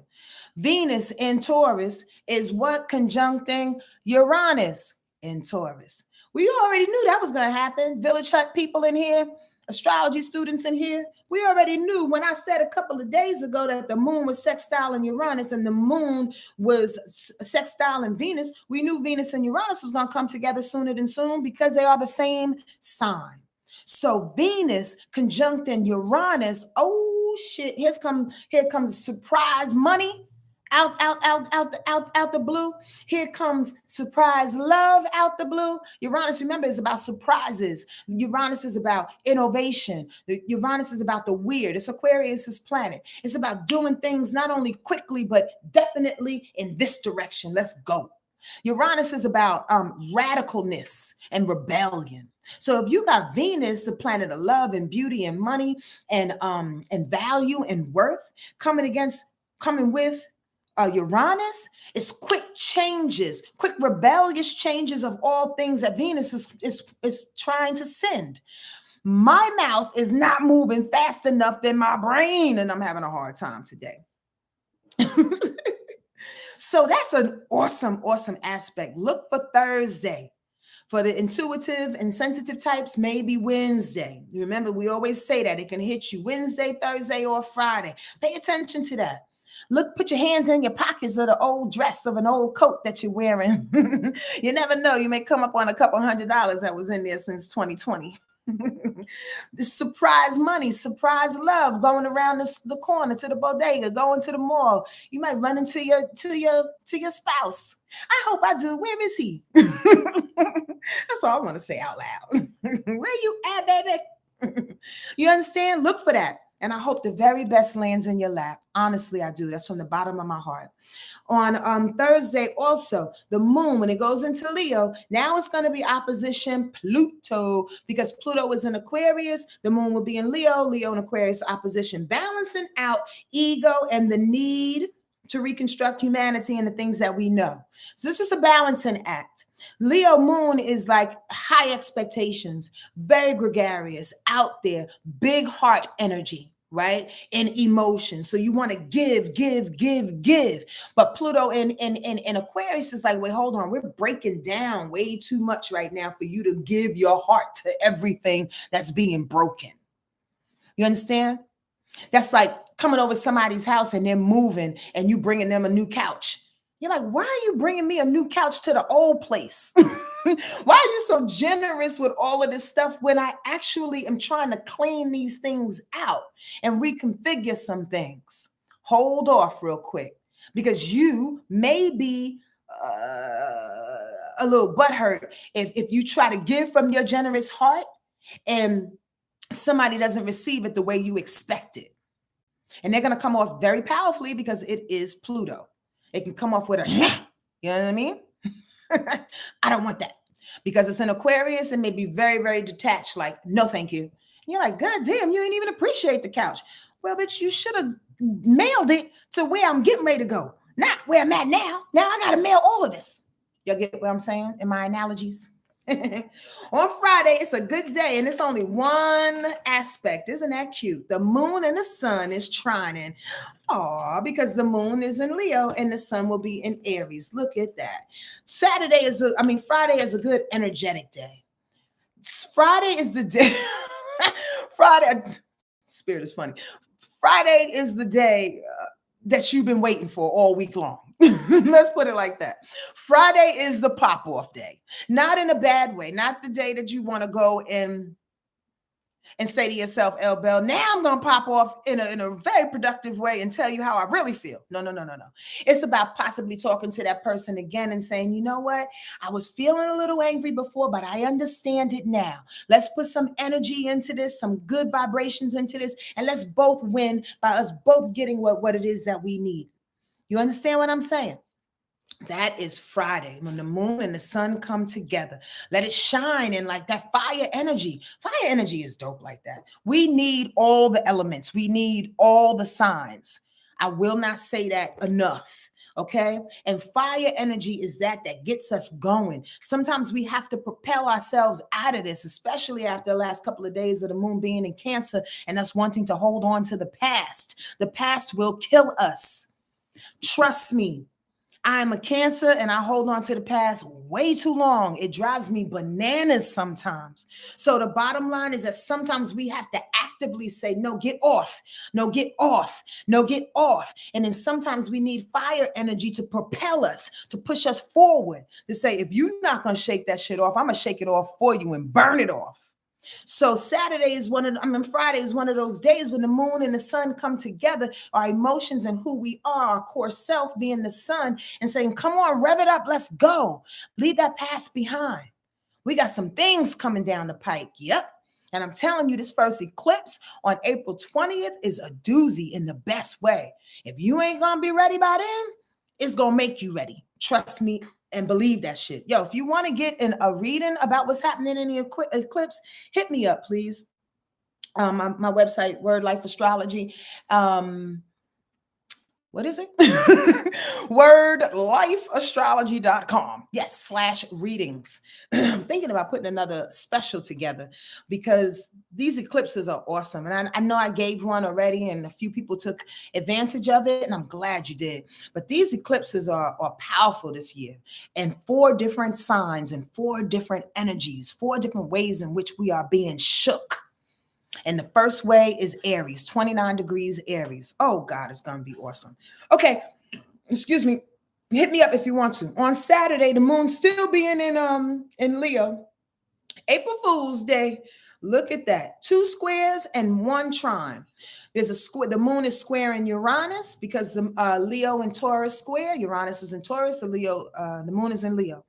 Venus in Taurus is what conjuncting Uranus in Taurus. We already knew that was going to happen. Village Hut people in here, astrology students in here, we already knew when I said a couple of days ago that the moon was sextile in Uranus and the moon was sextile in Venus. We knew Venus and Uranus was going to come together sooner than soon because they are the same sign. So Venus conjuncting Uranus, oh shit, here comes surprise money. Out the blue. Here comes surprise love out the blue. Uranus, remember, is about surprises. Uranus is about innovation. Uranus is about the weird. It's Aquarius's planet. It's about doing things not only quickly, but definitely in this direction. Let's go. Uranus is about radicalness and rebellion. So if you got Venus, the planet of love and beauty and money and value and worth, coming with Uranus, is quick changes, quick rebellious changes of all things that Venus is trying to send. My mouth is not moving fast enough than my brain, and I'm having a hard time today. So that's an awesome aspect. Look for Thursday. For the intuitive and sensitive types, maybe Wednesday. You remember, we always say that it can hit you Wednesday, Thursday, or Friday. Pay attention to that. Look, put your hands in your pockets of the old dress of an old coat that you're wearing. You never know. You may come up on a couple $100 that was in there since 2020. The surprise money, surprise love, going around the corner to the bodega, going to the mall. You might run into your spouse. I hope I do. Where is he? That's all I want to say out loud. Where you at, baby? You understand? Look for that. And I hope the very best lands in your lap. Honestly, I do. That's from the bottom of my heart. On Thursday, also, the moon, when it goes into Leo, now it's going to be opposition Pluto, because Pluto is in Aquarius. The moon will be in Leo. Leo and Aquarius opposition, balancing out ego and the need to reconstruct humanity and the things that we know. So this is a balancing act. Leo moon is like high expectations, very gregarious, out there, big heart energy, right? And emotion. So you want to give, give, give, give. But Pluto in Aquarius is like, wait, hold on. We're breaking down way too much right now for you to give your heart to everything that's being broken. You understand? That's like coming over somebody's house and they're moving and you bringing them a new couch. You're like, why are you bringing me a new couch to the old place? Why are you so generous with all of this stuff when I actually am trying to clean these things out and reconfigure some things? Hold off real quick, because you may be a little butthurt if you try to give from your generous heart and somebody doesn't receive it the way you expect it. And they're going to come off very powerfully because it is Pluto. It can come off with a, you know what I mean? I don't want that, because it's an Aquarius and may be very, very detached. Like, no, thank you. And you're like, God damn, you ain't even appreciate the couch. Well, bitch, you should have mailed it to where I'm getting ready to go, not where I'm at now. Now I got to mail all of this. Y'all get what I'm saying in my analogies? On Friday, it's a good day, and it's only one aspect. Isn't that cute? The moon and the sun is trining. Aw, because the moon is in Leo and the sun will be in Aries. Look at that. Friday is a good energetic day. Friday is the day. Friday, spirit is funny. Friday is the day that you've been waiting for all week long. Let's put it like that. Friday is the pop-off day. Not in a bad way. Not the day that you want to go and say to yourself, El Bell, now I'm going to pop off in a very productive way and tell you how I really feel. No. It's about possibly talking to that person again and saying, you know what? I was feeling a little angry before, but I understand it now. Let's put some energy into this, some good vibrations into this, and let's both win by us both getting what it is that we need. You understand what I'm saying? That is Friday, when the moon and the sun come together. Let it shine in like that fire energy. Fire energy is dope like that. We need all the elements. We need all the signs. I will not say that enough. Okay. And fire energy is that gets us going. Sometimes we have to propel ourselves out of this, especially after the last couple of days of the moon being in Cancer and us wanting to hold on to the past. The past will kill us. Trust me. I'm a Cancer and I hold on to the past way too long. It drives me bananas sometimes. So the bottom line is that sometimes we have to actively say, no, get off. No, get off. No, get off. And then sometimes we need fire energy to propel us, to push us forward, to say, if you're not going to shake that shit off, I'm going to shake it off for you and burn it off. So Friday is one of those days when the moon and the sun come together, our emotions and who we are, our core self being the sun, and saying, come on, rev it up, let's go. Leave that past behind. We got some things coming down the pike. Yep. And I'm telling you, this first eclipse on April 20th is a doozy in the best way. If you ain't going to be ready by then, it's going to make you ready. Trust me. And believe that shit. Yo, if you want to get a reading about what's happening in the eclipse, hit me up, please. My website, Wordlife Astrology. What is it? Wordlifeastrology.com. Yes, /readings. I'm thinking about putting another special together because these eclipses are awesome. And I know I gave one already and a few people took advantage of it, and I'm glad you did. But these eclipses are powerful this year, and 4 different signs and 4 different energies, 4 different ways in which we are being shook. And the first way is Aries, 29 degrees Aries. Oh, God, it's going to be awesome. Okay, excuse me. Hit me up if you want to. On Saturday, the moon still being in Leo. April Fool's Day. Look at that. 2 squares and 1 trine. There's a square. The moon is squaring Uranus because the Leo and Taurus square. Uranus is in Taurus. The moon is in Leo.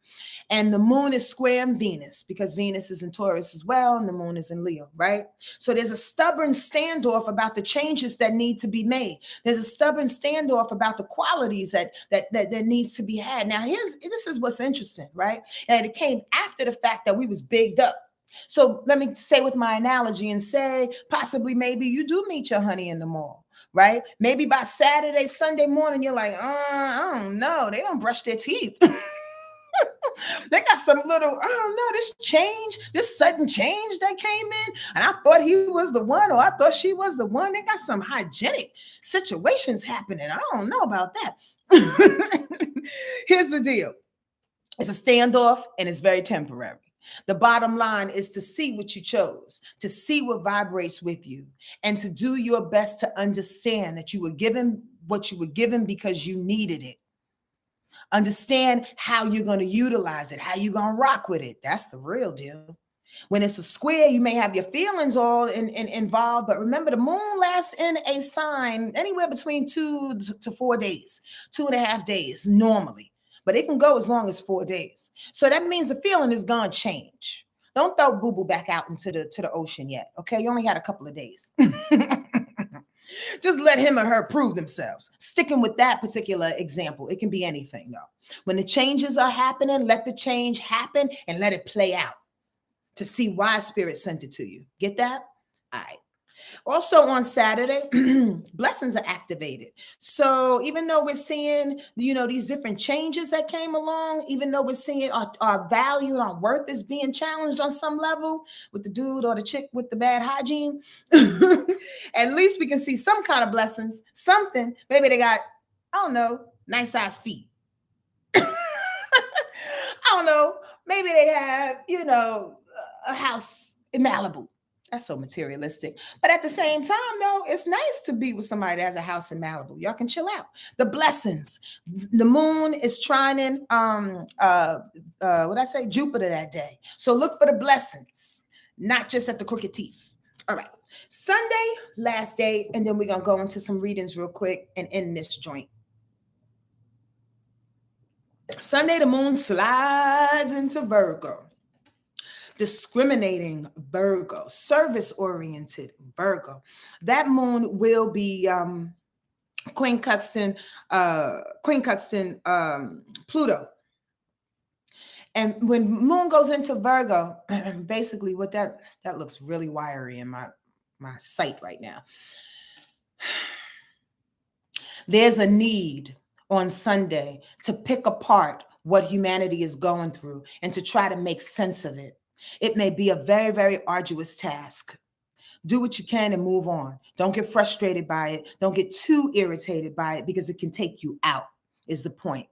And the moon is squaring Venus because Venus is in Taurus as well, and the moon is in Leo, right? So there's a stubborn standoff about the changes that need to be made. There's a stubborn standoff about the qualities that needs to be had. Now, this is what's interesting, right? And it came after the fact that we was bigged up. So let me say with my analogy and say, possibly maybe you do meet your honey in the mall, right? Maybe by Saturday, Sunday morning, you're like, I don't know. They don't brush their teeth. They got some little, I don't know, this sudden change that came in. And I thought he was the one, or I thought she was the one. They got some hygienic situations happening. I don't know about that. Here's the deal. It's a standoff and it's very temporary. The bottom line is to see what you chose, to see what vibrates with you, and to do your best to understand that you were given what you were given because you needed it. Understand how you're going to utilize it, how you're going to rock with it. That's the real deal. When it's a square, you may have your feelings all involved, but remember the moon lasts in a sign anywhere between 2 to 4 days, 2.5 days normally, but it can go as long as 4 days. So that means the feeling is going to change. Don't throw boo-boo back out into the ocean yet, okay? You only got a couple of days. Just let him or her prove themselves. Sticking with that particular example, it can be anything though. When the changes are happening, let the change happen and let it play out to see why Spirit sent it to you. Get that? All right. Also on Saturday, blessings are activated. So even though we're seeing, these different changes that came along, even though we're seeing our value and our worth is being challenged on some level with the dude or the chick with the bad hygiene, at least we can see some kind of blessings, something. Maybe they got, I don't know, nice size feet. I don't know. Maybe they have, a house in Malibu. That's so materialistic. But at the same time, though, it's nice to be with somebody that has a house in Malibu. Y'all can chill out. The blessings. The moon is trining, Jupiter that day. So look for the blessings, not just at the crooked teeth. All right. Sunday, last day, and then we're going to go into some readings real quick and end this joint. Sunday, the moon slides into Virgo. Discriminating Virgo, service-oriented Virgo. That moon will be Queen Cuxton, Pluto. And when moon goes into Virgo, basically what that looks really wiry in my sight right now. There's a need on Sunday to pick apart what humanity is going through and to try to make sense of it. It may be a very, very arduous task. Do what you can and move on. Don't get frustrated by it. Don't get too irritated by it because it can take you out, is the point.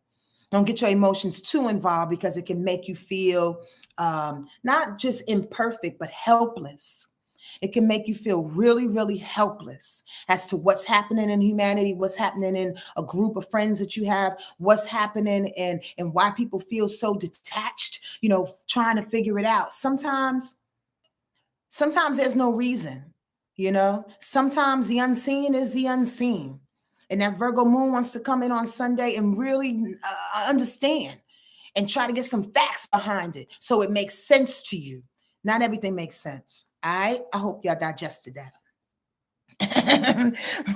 Don't get your emotions too involved because it can make you feel not just imperfect, but helpless. It can make you feel really, really helpless as to what's happening in humanity, what's happening in a group of friends that you have, what's happening and why people feel so detached, trying to figure it out. Sometimes there's no reason, Sometimes the unseen is the unseen. And that Virgo moon wants to come in on Sunday and really understand and try to get some facts behind it so it makes sense to you. Not everything makes sense. I hope y'all digested that.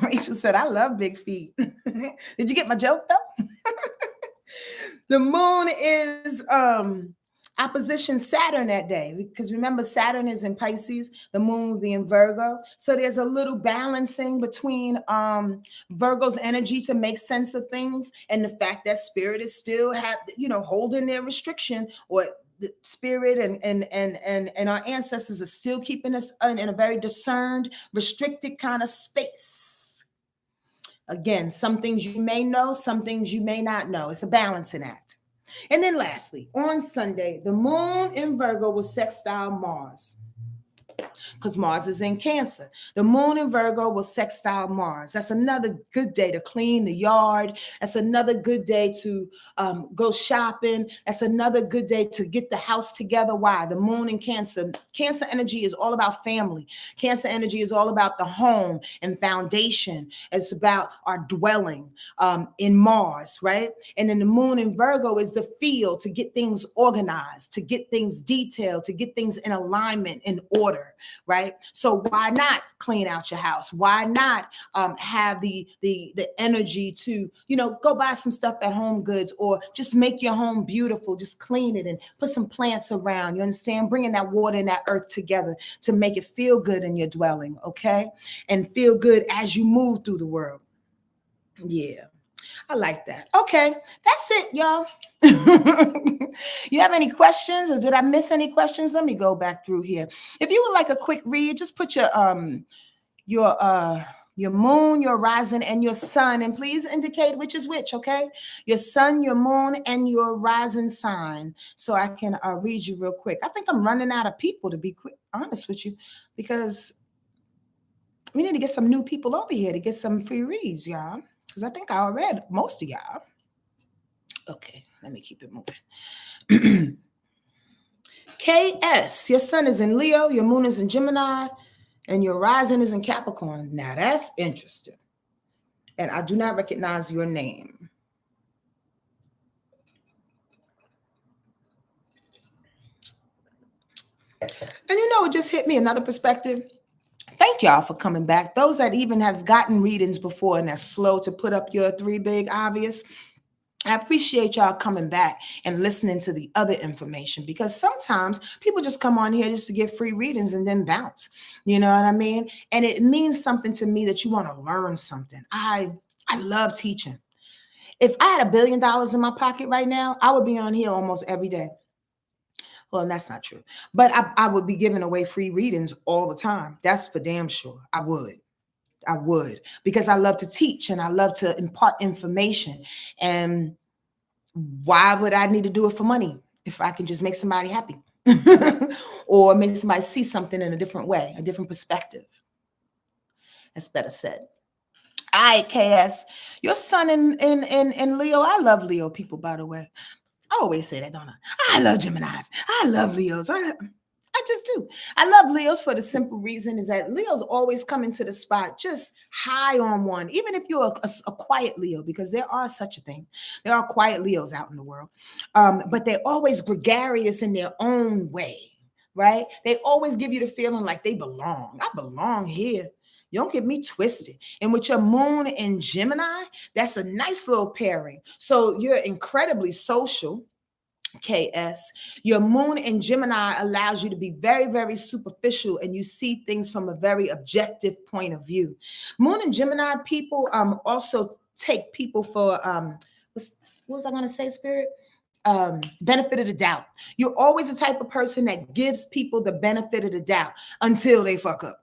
Rachel said, I love big feet. Did you get my joke though? The moon is opposition Saturn that day, because remember Saturn is in Pisces, the moon will be in Virgo. So there's a little balancing between Virgo's energy to make sense of things and the fact that Spirit is still holding their restriction, or the Spirit and our ancestors are still keeping us in a very discerned, restricted kind of space. Again, some things you may know, some things you may not know. It's a balancing act. And then lastly, on Sunday, the moon in Virgo will sextile Mars. because Mars is in Cancer. The moon in Virgo will sextile Mars. That's another good day to clean the yard. That's another good day to go shopping. That's another good day to get the house together. Why? The moon in Cancer. Cancer energy is all about family. Cancer energy is all about the home and foundation. It's about our dwelling in Mars, right? And then the moon in Virgo is the field to get things organized, to get things detailed, to get things in alignment, in order, right? So why not clean out your house? Why not have the energy to, go buy some stuff at Home Goods, or just make your home beautiful, just clean it and put some plants around, you understand? Bringing that water and that earth together to make it feel good in your dwelling, okay? And feel good as you move through the world. Yeah. I like that. Okay, that's it, y'all. You have any questions, or did I miss any questions? Let me go back through here. If you would like a quick read, just put your moon, your rising, and your sun, and please indicate which is which. Okay, your sun, your moon, and your rising sign, so I can read you real quick. I think I'm running out of people, to be honest with you, because we need to get some new people over here to get some free reads, y'all. Because I think I read most of y'all. Okay, let me keep it moving. KS, your sun is in Leo, your moon is in Gemini, and your rising is in Capricorn. Now that's interesting. And I do not recognize your name. And it just hit me another perspective. Thank y'all for coming back. Those that even have gotten readings before and are slow to put up your three big obvious, I appreciate y'all coming back and listening to the other information, because sometimes people just come on here just to get free readings and then bounce. You know what I mean? And it means something to me that you want to learn something. I love teaching. If I had $1 billion in my pocket right now, I would be on here almost every day. Well, that's not true. But I would be giving away free readings all the time. That's for damn sure. I would, because I love to teach and I love to impart information. And why would I need to do it for money if I can just make somebody happy or make somebody see something in a different way, a different perspective? That's better said. All right, KS, your sun in Leo. I love Leo people, by the way. I always say that, don't I? I love Geminis. I love Leos. I just do. I love Leos for the simple reason is that Leos always come into the spot just high on one, even if you're a quiet Leo, because there are such a thing. There are quiet Leos out in the world, but they're always gregarious in their own way, right? They always give you the feeling like they belong. I belong here. You don't get me twisted. And with your moon in Gemini, that's a nice little pairing. So you're incredibly social, KS. Your moon in Gemini allows you to be very, very superficial, and you see things from a very objective point of view. Moon in Gemini people also take people for what was I going to say, Spirit? Benefit of the doubt. You're always the type of person that gives people the benefit of the doubt until they fuck up.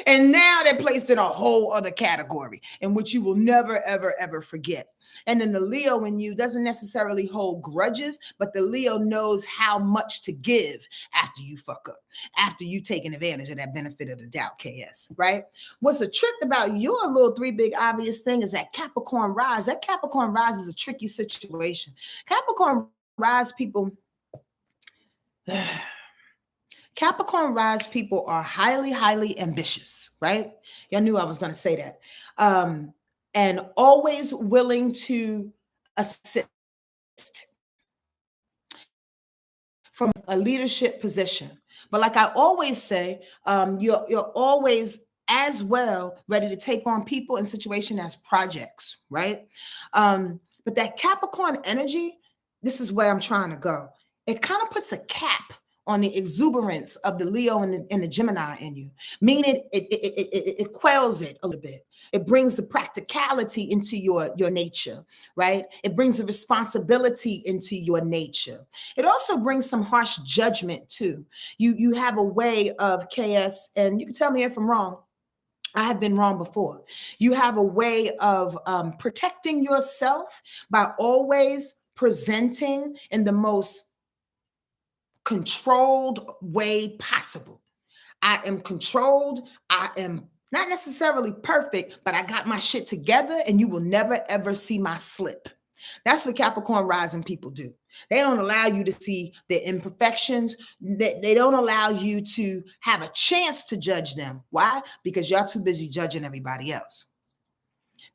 And now they're placed in a whole other category in which you will never, ever, ever forget. And then the Leo in you doesn't necessarily hold grudges, but the Leo knows how much to give after you fuck up, after you taking advantage of that benefit of the doubt, KS, right? What's a trick about your little three big obvious thing is that Capricorn rise. That Capricorn rise is a tricky situation. Capricorn rise people... Capricorn rise people are highly, highly ambitious, right? Y'all knew I was going to say that. And always willing to assist from a leadership position. But like I always say, you're always as well ready to take on people and situation as projects, right? But that Capricorn energy, this is where I'm trying to go. It kind of puts a cap on the exuberance of the Leo and the Gemini in you, meaning it quells it a little bit. It brings the practicality into your nature, right? It brings the responsibility into your nature. It also brings some harsh judgment too. You have a way of KS, and you can tell me if I'm wrong. I have been wrong before. You have a way of protecting yourself by always presenting in the most controlled way possible. I am controlled. I am not necessarily perfect, but I got my shit together and you will never ever see my slip. That's what Capricorn rising people do. They don't allow you to see the imperfections. They don't allow you to have a chance to judge them. Why? Because y'all too busy judging everybody else.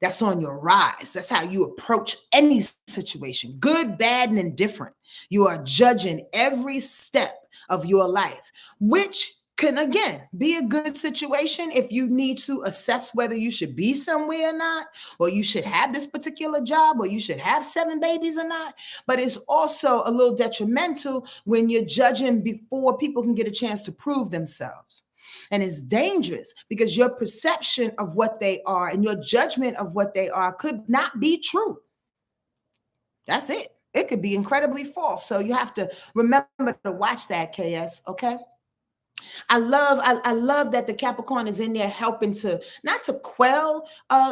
That's on your rise. That's how you approach any situation, good, bad, and indifferent. You are judging every step of your life, which can, again, be a good situation if you need to assess whether you should be somewhere or not, or you should have this particular job, or you should have 7 babies or not. But it's also a little detrimental when you're judging before people can get a chance to prove themselves. And it's dangerous because your perception of what they are and your judgment of what they are could not be true. That's it. It could be incredibly false. So you have to remember to watch that, KS, okay? I love that the Capricorn is in there helping to not to quell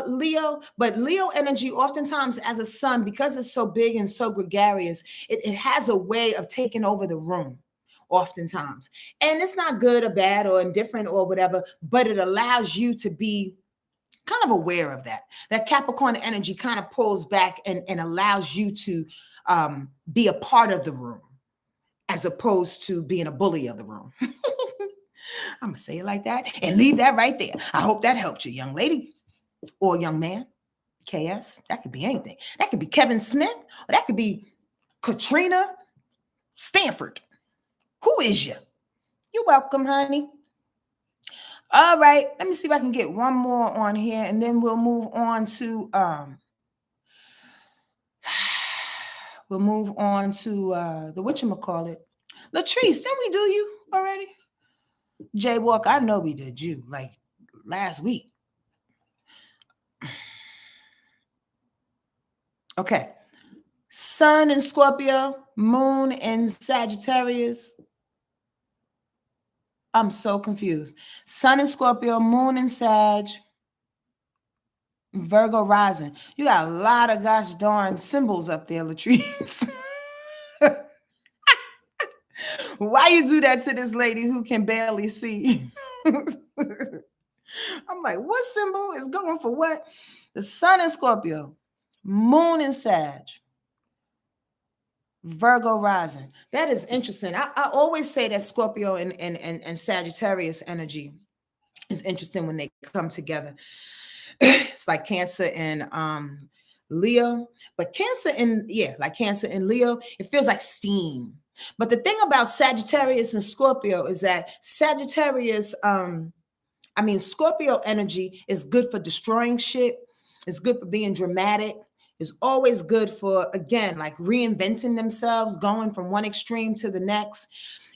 Leo, but Leo energy oftentimes as a sun, because it's so big and so gregarious, it has a way of taking over the room oftentimes. And it's not good or bad or indifferent or whatever, but it allows you to be kind of aware of that. That Capricorn energy kind of pulls back and allows you to be a part of the room as opposed to being a bully of the room. I'm gonna say it like that and leave that right there. I hope that helped you, young lady or young man. KS, that could be anything. That could be Kevin Smith, or that could be Katrina Stanford. Who is you? You're welcome, honey. All right, let me see if I can get one more on here, and then we'll move on to the whatchamacallit. Latrice, didn't we do you already? Jay Walker, I know we did you like last week. Okay. Sun in Scorpio, moon in Sagittarius. I'm so confused. Sun in Scorpio, moon in Sag, Virgo rising. You got a lot of gosh darn symbols up there, Latrice. Why you do that to this lady who can barely see? I'm like, what symbol is going for what? The sun in Scorpio, moon in Sag, Virgo rising. That is interesting. I always say that Scorpio and Sagittarius energy is interesting when they come together. It's like Cancer and Leo, but Cancer and Leo, it feels like steam. But the thing about Sagittarius and Scorpio is that Scorpio energy is good for destroying shit. It's good for being dramatic. It's always good for, again, like reinventing themselves, going from one extreme to the next.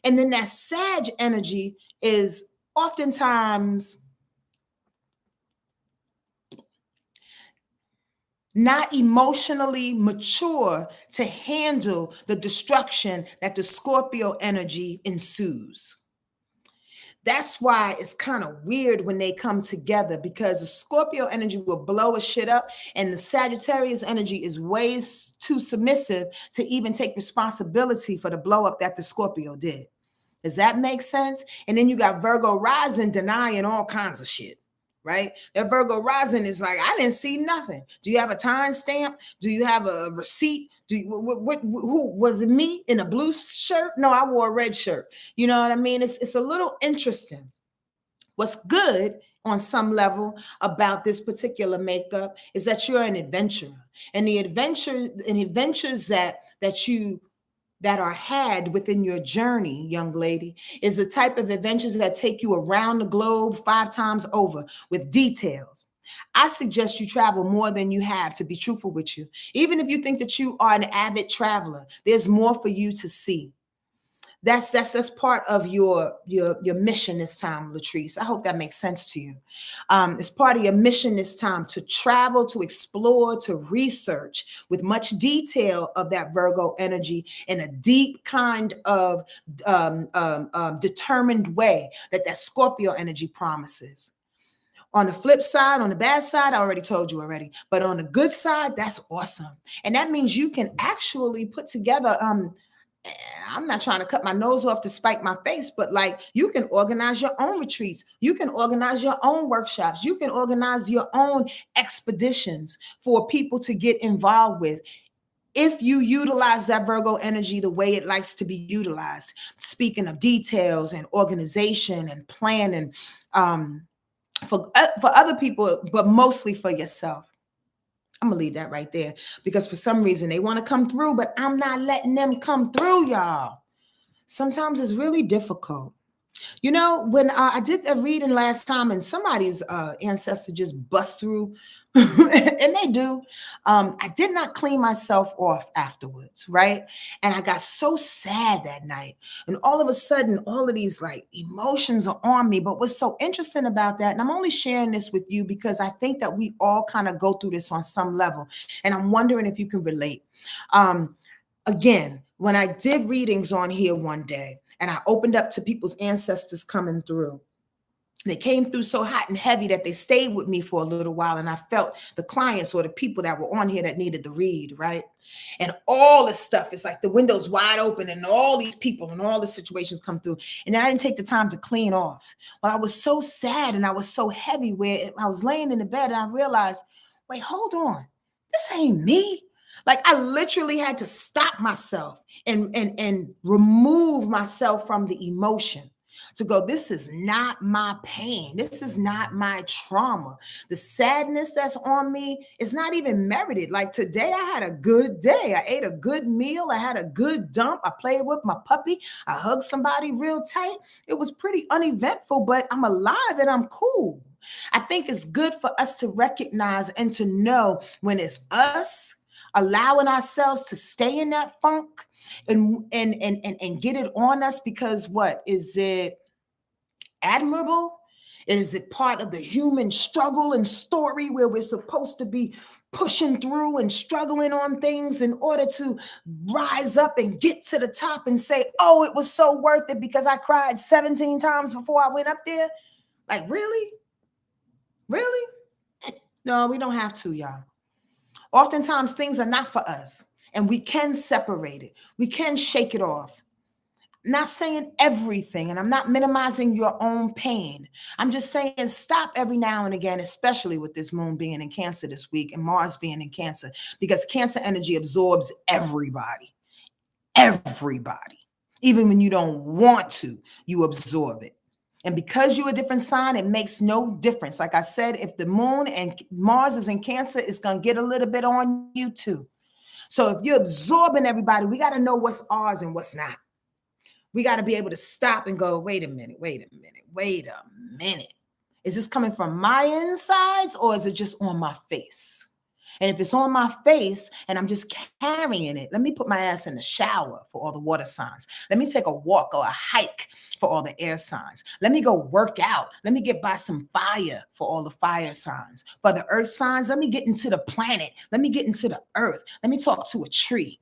And then that Sag energy is oftentimes not emotionally mature to handle the destruction that the Scorpio energy ensues. That's why it's kind of weird when they come together, because the Scorpio energy will blow a shit up and the Sagittarius energy is way too submissive to even take responsibility for the blow up that the Scorpio did. Does that make sense? And then you got Virgo rising denying all kinds of shit, right? That Virgo rising is like, I didn't see nothing. Do you have a time stamp? Do you have a receipt? Who was it, me in a blue shirt? No, I wore a red shirt. You know what I mean? It's a little interesting. What's good on some level about this particular makeup is that you're an adventurer, and the adventures that are had within your journey, young lady, is the type of adventures that take you around the globe 5 times over with details. I suggest you travel more than you have, to be truthful with you. Even if you think that you are an avid traveler, there's more for you to see. That's part of your mission this time, Latrice. I hope that makes sense to you. It's part of your mission this time to travel, to explore, to research with much detail of that Virgo energy in a deep kind of determined way that Scorpio energy promises. On the flip side, on the bad side, I already told you already. But on the good side, that's awesome. And that means you can actually put together I'm not trying to cut my nose off to spite my face, but like you can organize your own retreats. You can organize your own workshops. You can organize your own expeditions for people to get involved with. If you utilize that Virgo energy the way it likes to be utilized, speaking of details and organization and planning for other people, but mostly for yourself. I'm gonna leave that right there because for some reason they want to come through, but I'm not letting them come through, y'all. Sometimes it's really difficult. You know, when I did a reading last time and somebody's ancestor just bust through, and they do, I did not clean myself off afterwards, right? And I got so sad that night. And all of a sudden, all of these like emotions are on me. But what's so interesting about that, and I'm only sharing this with you because I think that we all kind of go through this on some level. And I'm wondering if you can relate. Um, Again, when I did readings on here one day and I opened up to people's ancestors coming through, they came through so hot and heavy that they stayed with me for a little while. And I felt the clients or the people that were on here that needed the read, right? And all this stuff, it's like the windows wide open and all these people and all the situations come through. And then I didn't take the time to clean off. Well, I was so sad and I was so heavy where I was laying in the bed and I realized, wait, hold on. This ain't me. Like I literally had to stop myself and remove myself from the emotion to go, this is not my pain. This is not my trauma. The sadness that's on me is not even merited. Like today, I had a good day. I ate a good meal. I had a good dump. I played with my puppy. I hugged somebody real tight. It was pretty uneventful, but I'm alive and I'm cool. I think it's good for us to recognize and to know when it's us allowing ourselves to stay in that funk and get it on us because what is it admirable? Is it part of the human struggle and story where we're supposed to be pushing through and struggling on things in order to rise up and get to the top and say, oh, it was so worth it because I cried 17 times before I went up there? Like, really? Really? No, we don't have to, y'all. Oftentimes, things are not for us, and we can separate it. We can shake it off. Not saying everything, and I'm not minimizing your own pain. I'm just saying stop every now and again, especially with this moon being in Cancer this week and Mars being in Cancer, because Cancer energy absorbs everybody. Everybody. Even when you don't want to, you absorb it. And because you're a different sign, it makes no difference. Like I said, if the moon and Mars is in Cancer, it's going to get a little bit on you too. So if you're absorbing everybody, we got to know what's ours and what's not. We got to be able to stop and go, wait a minute, wait a minute, wait a minute. Is this coming from my insides or is it just on my face? And if it's on my face and I'm just carrying it, let me put my ass in the shower for all the water signs. Let me take a walk or a hike for all the air signs. Let me go work out. Let me get by some fire for all the fire signs. For the earth signs, let me get into the planet. Let me get into the earth. Let me talk to a tree.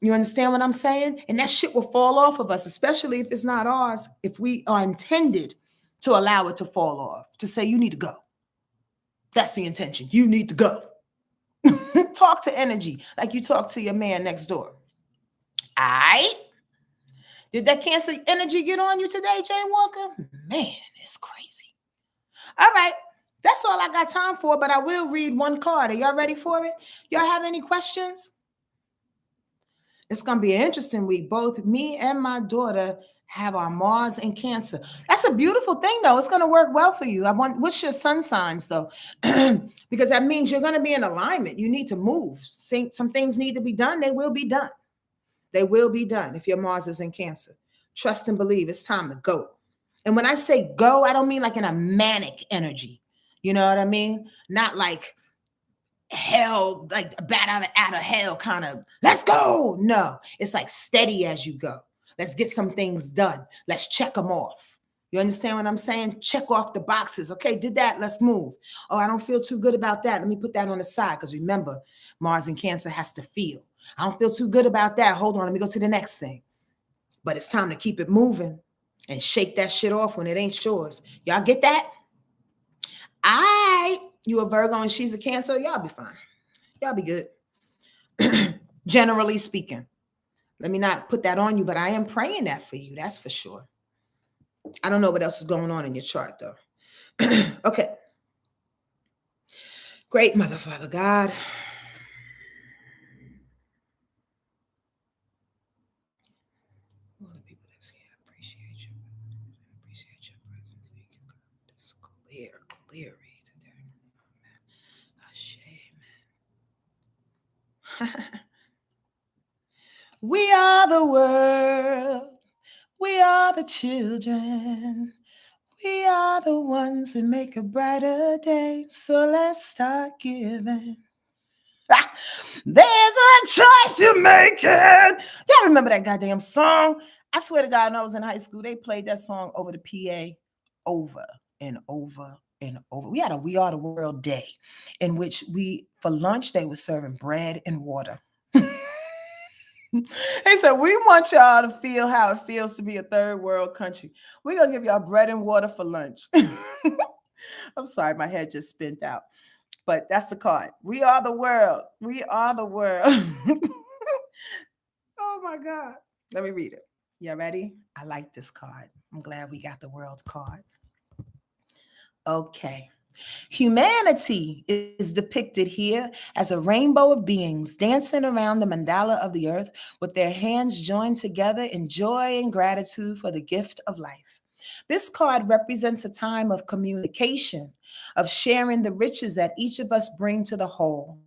You understand what I'm saying? And that shit will fall off of us, especially if it's not ours, if we are intended to allow it to fall off, to say, you need to go. That's the intention. You need to go. Talk to energy like you talk to your man next door. All right? Did that Cancer energy get on you today, Jay Walker? Man, it's crazy. All right. That's all I got time for, but I will read one card. Are y'all ready for it? Y'all have any questions? It's going to be an interesting week. Both me and my daughter have our Mars in Cancer. That's a beautiful thing, though. It's going to work well for you. What's your sun signs, though? Because that means you're going to be in alignment. You need to move. Some things need to be done. They will be done. They will be done if your Mars is in Cancer. Trust and believe. It's time to go. And when I say go, I don't mean like in a manic energy. You know what I mean? Not like hell, like a bat out of hell kind of, let's go. No, it's like steady as you go. Let's get some things done. Let's check them off. You understand what I'm saying? Check off the boxes. Okay, did that. Let's move. Oh, I don't feel too good about that. Let me put that on the side because remember, Mars in Cancer has to feel. I don't feel too good about that. Hold on, let me go to the next thing. But it's time to keep it moving and shake that shit off when it ain't yours. Y'all get that? You a Virgo and she's a Cancer, y'all be fine. Y'all be good. Generally speaking. Let me not put that on you, but I am praying that for you. That's for sure. I don't know what else is going on in your chart, though. Okay. Great, Mother, Father, God. All the people that's here, I appreciate you. Appreciate your presence. Thank you, God. It's clear read today. Amen. We are the world. We are the children. We are the ones that make a brighter day. So let's start giving. Ah, there's a choice you're making. Y'all remember that goddamn song? I swear to God, when I was in high school, they played that song over the PA over and over and over. We had a We Are the World Day in which for lunch, they were serving bread and water. They said, we want y'all to feel how it feels to be a third world country. We're going to give y'all bread and water for lunch. I'm sorry, my head just spent out. But that's the card. We are the world. We are the world. Oh my God. Let me read it. You ready? I like this card. I'm glad we got the world card. Okay. Humanity is depicted here as a rainbow of beings dancing around the mandala of the earth with their hands joined together in joy and gratitude for the gift of life. This card represents a time of communication, of sharing the riches that each of us bring to the whole.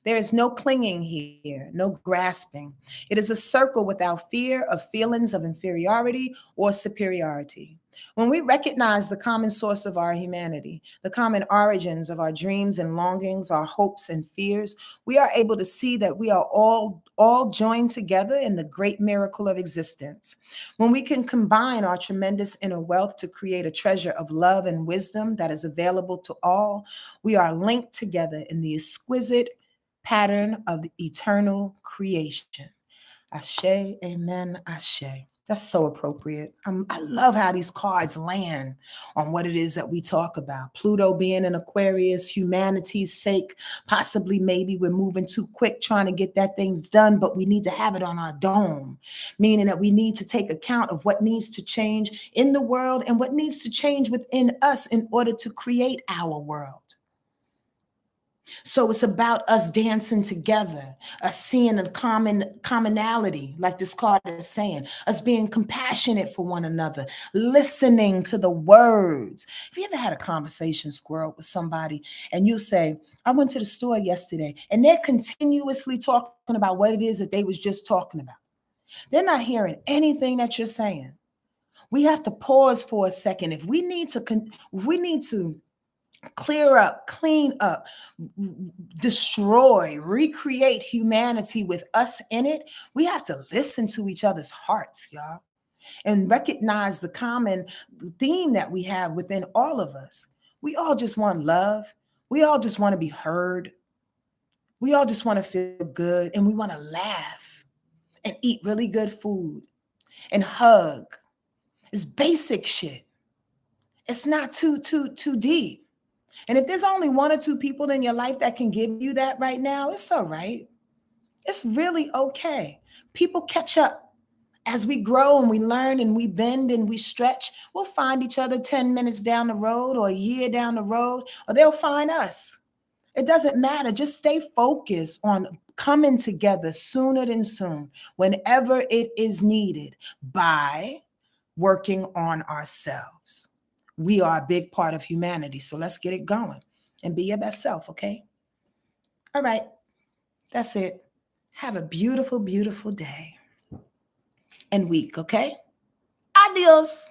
There is no clinging here, no grasping. It is a circle without fear of feelings of inferiority or superiority. When we recognize the common source of our humanity, the common origins of our dreams and longings, our hopes and fears, we are able to see that we are all joined together in the great miracle of existence. When we can combine our tremendous inner wealth to create a treasure of love and wisdom that is available to all, we are linked together in the exquisite pattern of the eternal creation. Ashe, amen, ashe. That's so appropriate. I love how these cards land on what it is that we talk about. Pluto being an Aquarius, humanity's sake. Possibly, maybe we're moving too quick trying to get that things done, but we need to have it on our dome, meaning that we need to take account of what needs to change in the world and what needs to change within us in order to create our world. So it's about us dancing together, us seeing a commonality, like this card is saying, us being compassionate for one another, listening to the words. Have you ever had a conversation, Squirrel, with somebody and you say, I went to the store yesterday, and they're continuously talking about what it is that they was just talking about. They're not hearing anything that you're saying. We have to pause for a second. If we need to clear up, clean up, destroy, recreate humanity with us in it, we have to listen to each other's hearts, y'all, and recognize the common theme that we have within all of us. We all just want love. We all just want to be heard. We all just want to feel good, and we want to laugh and eat really good food and hug. It's basic shit. It's not too deep. And if there's only one or two people in your life that can give you that right now, it's all right. It's really okay. People catch up. As we grow and we learn and we bend and we stretch, we'll find each other 10 minutes down the road or a year down the road, or they'll find us. It doesn't matter. Just stay focused on coming together sooner than soon, whenever it is needed, by working on ourselves. We are a big part of humanity. So let's get it going and be your best self, okay? All right. That's it. Have a beautiful, beautiful day and week, okay? Adios.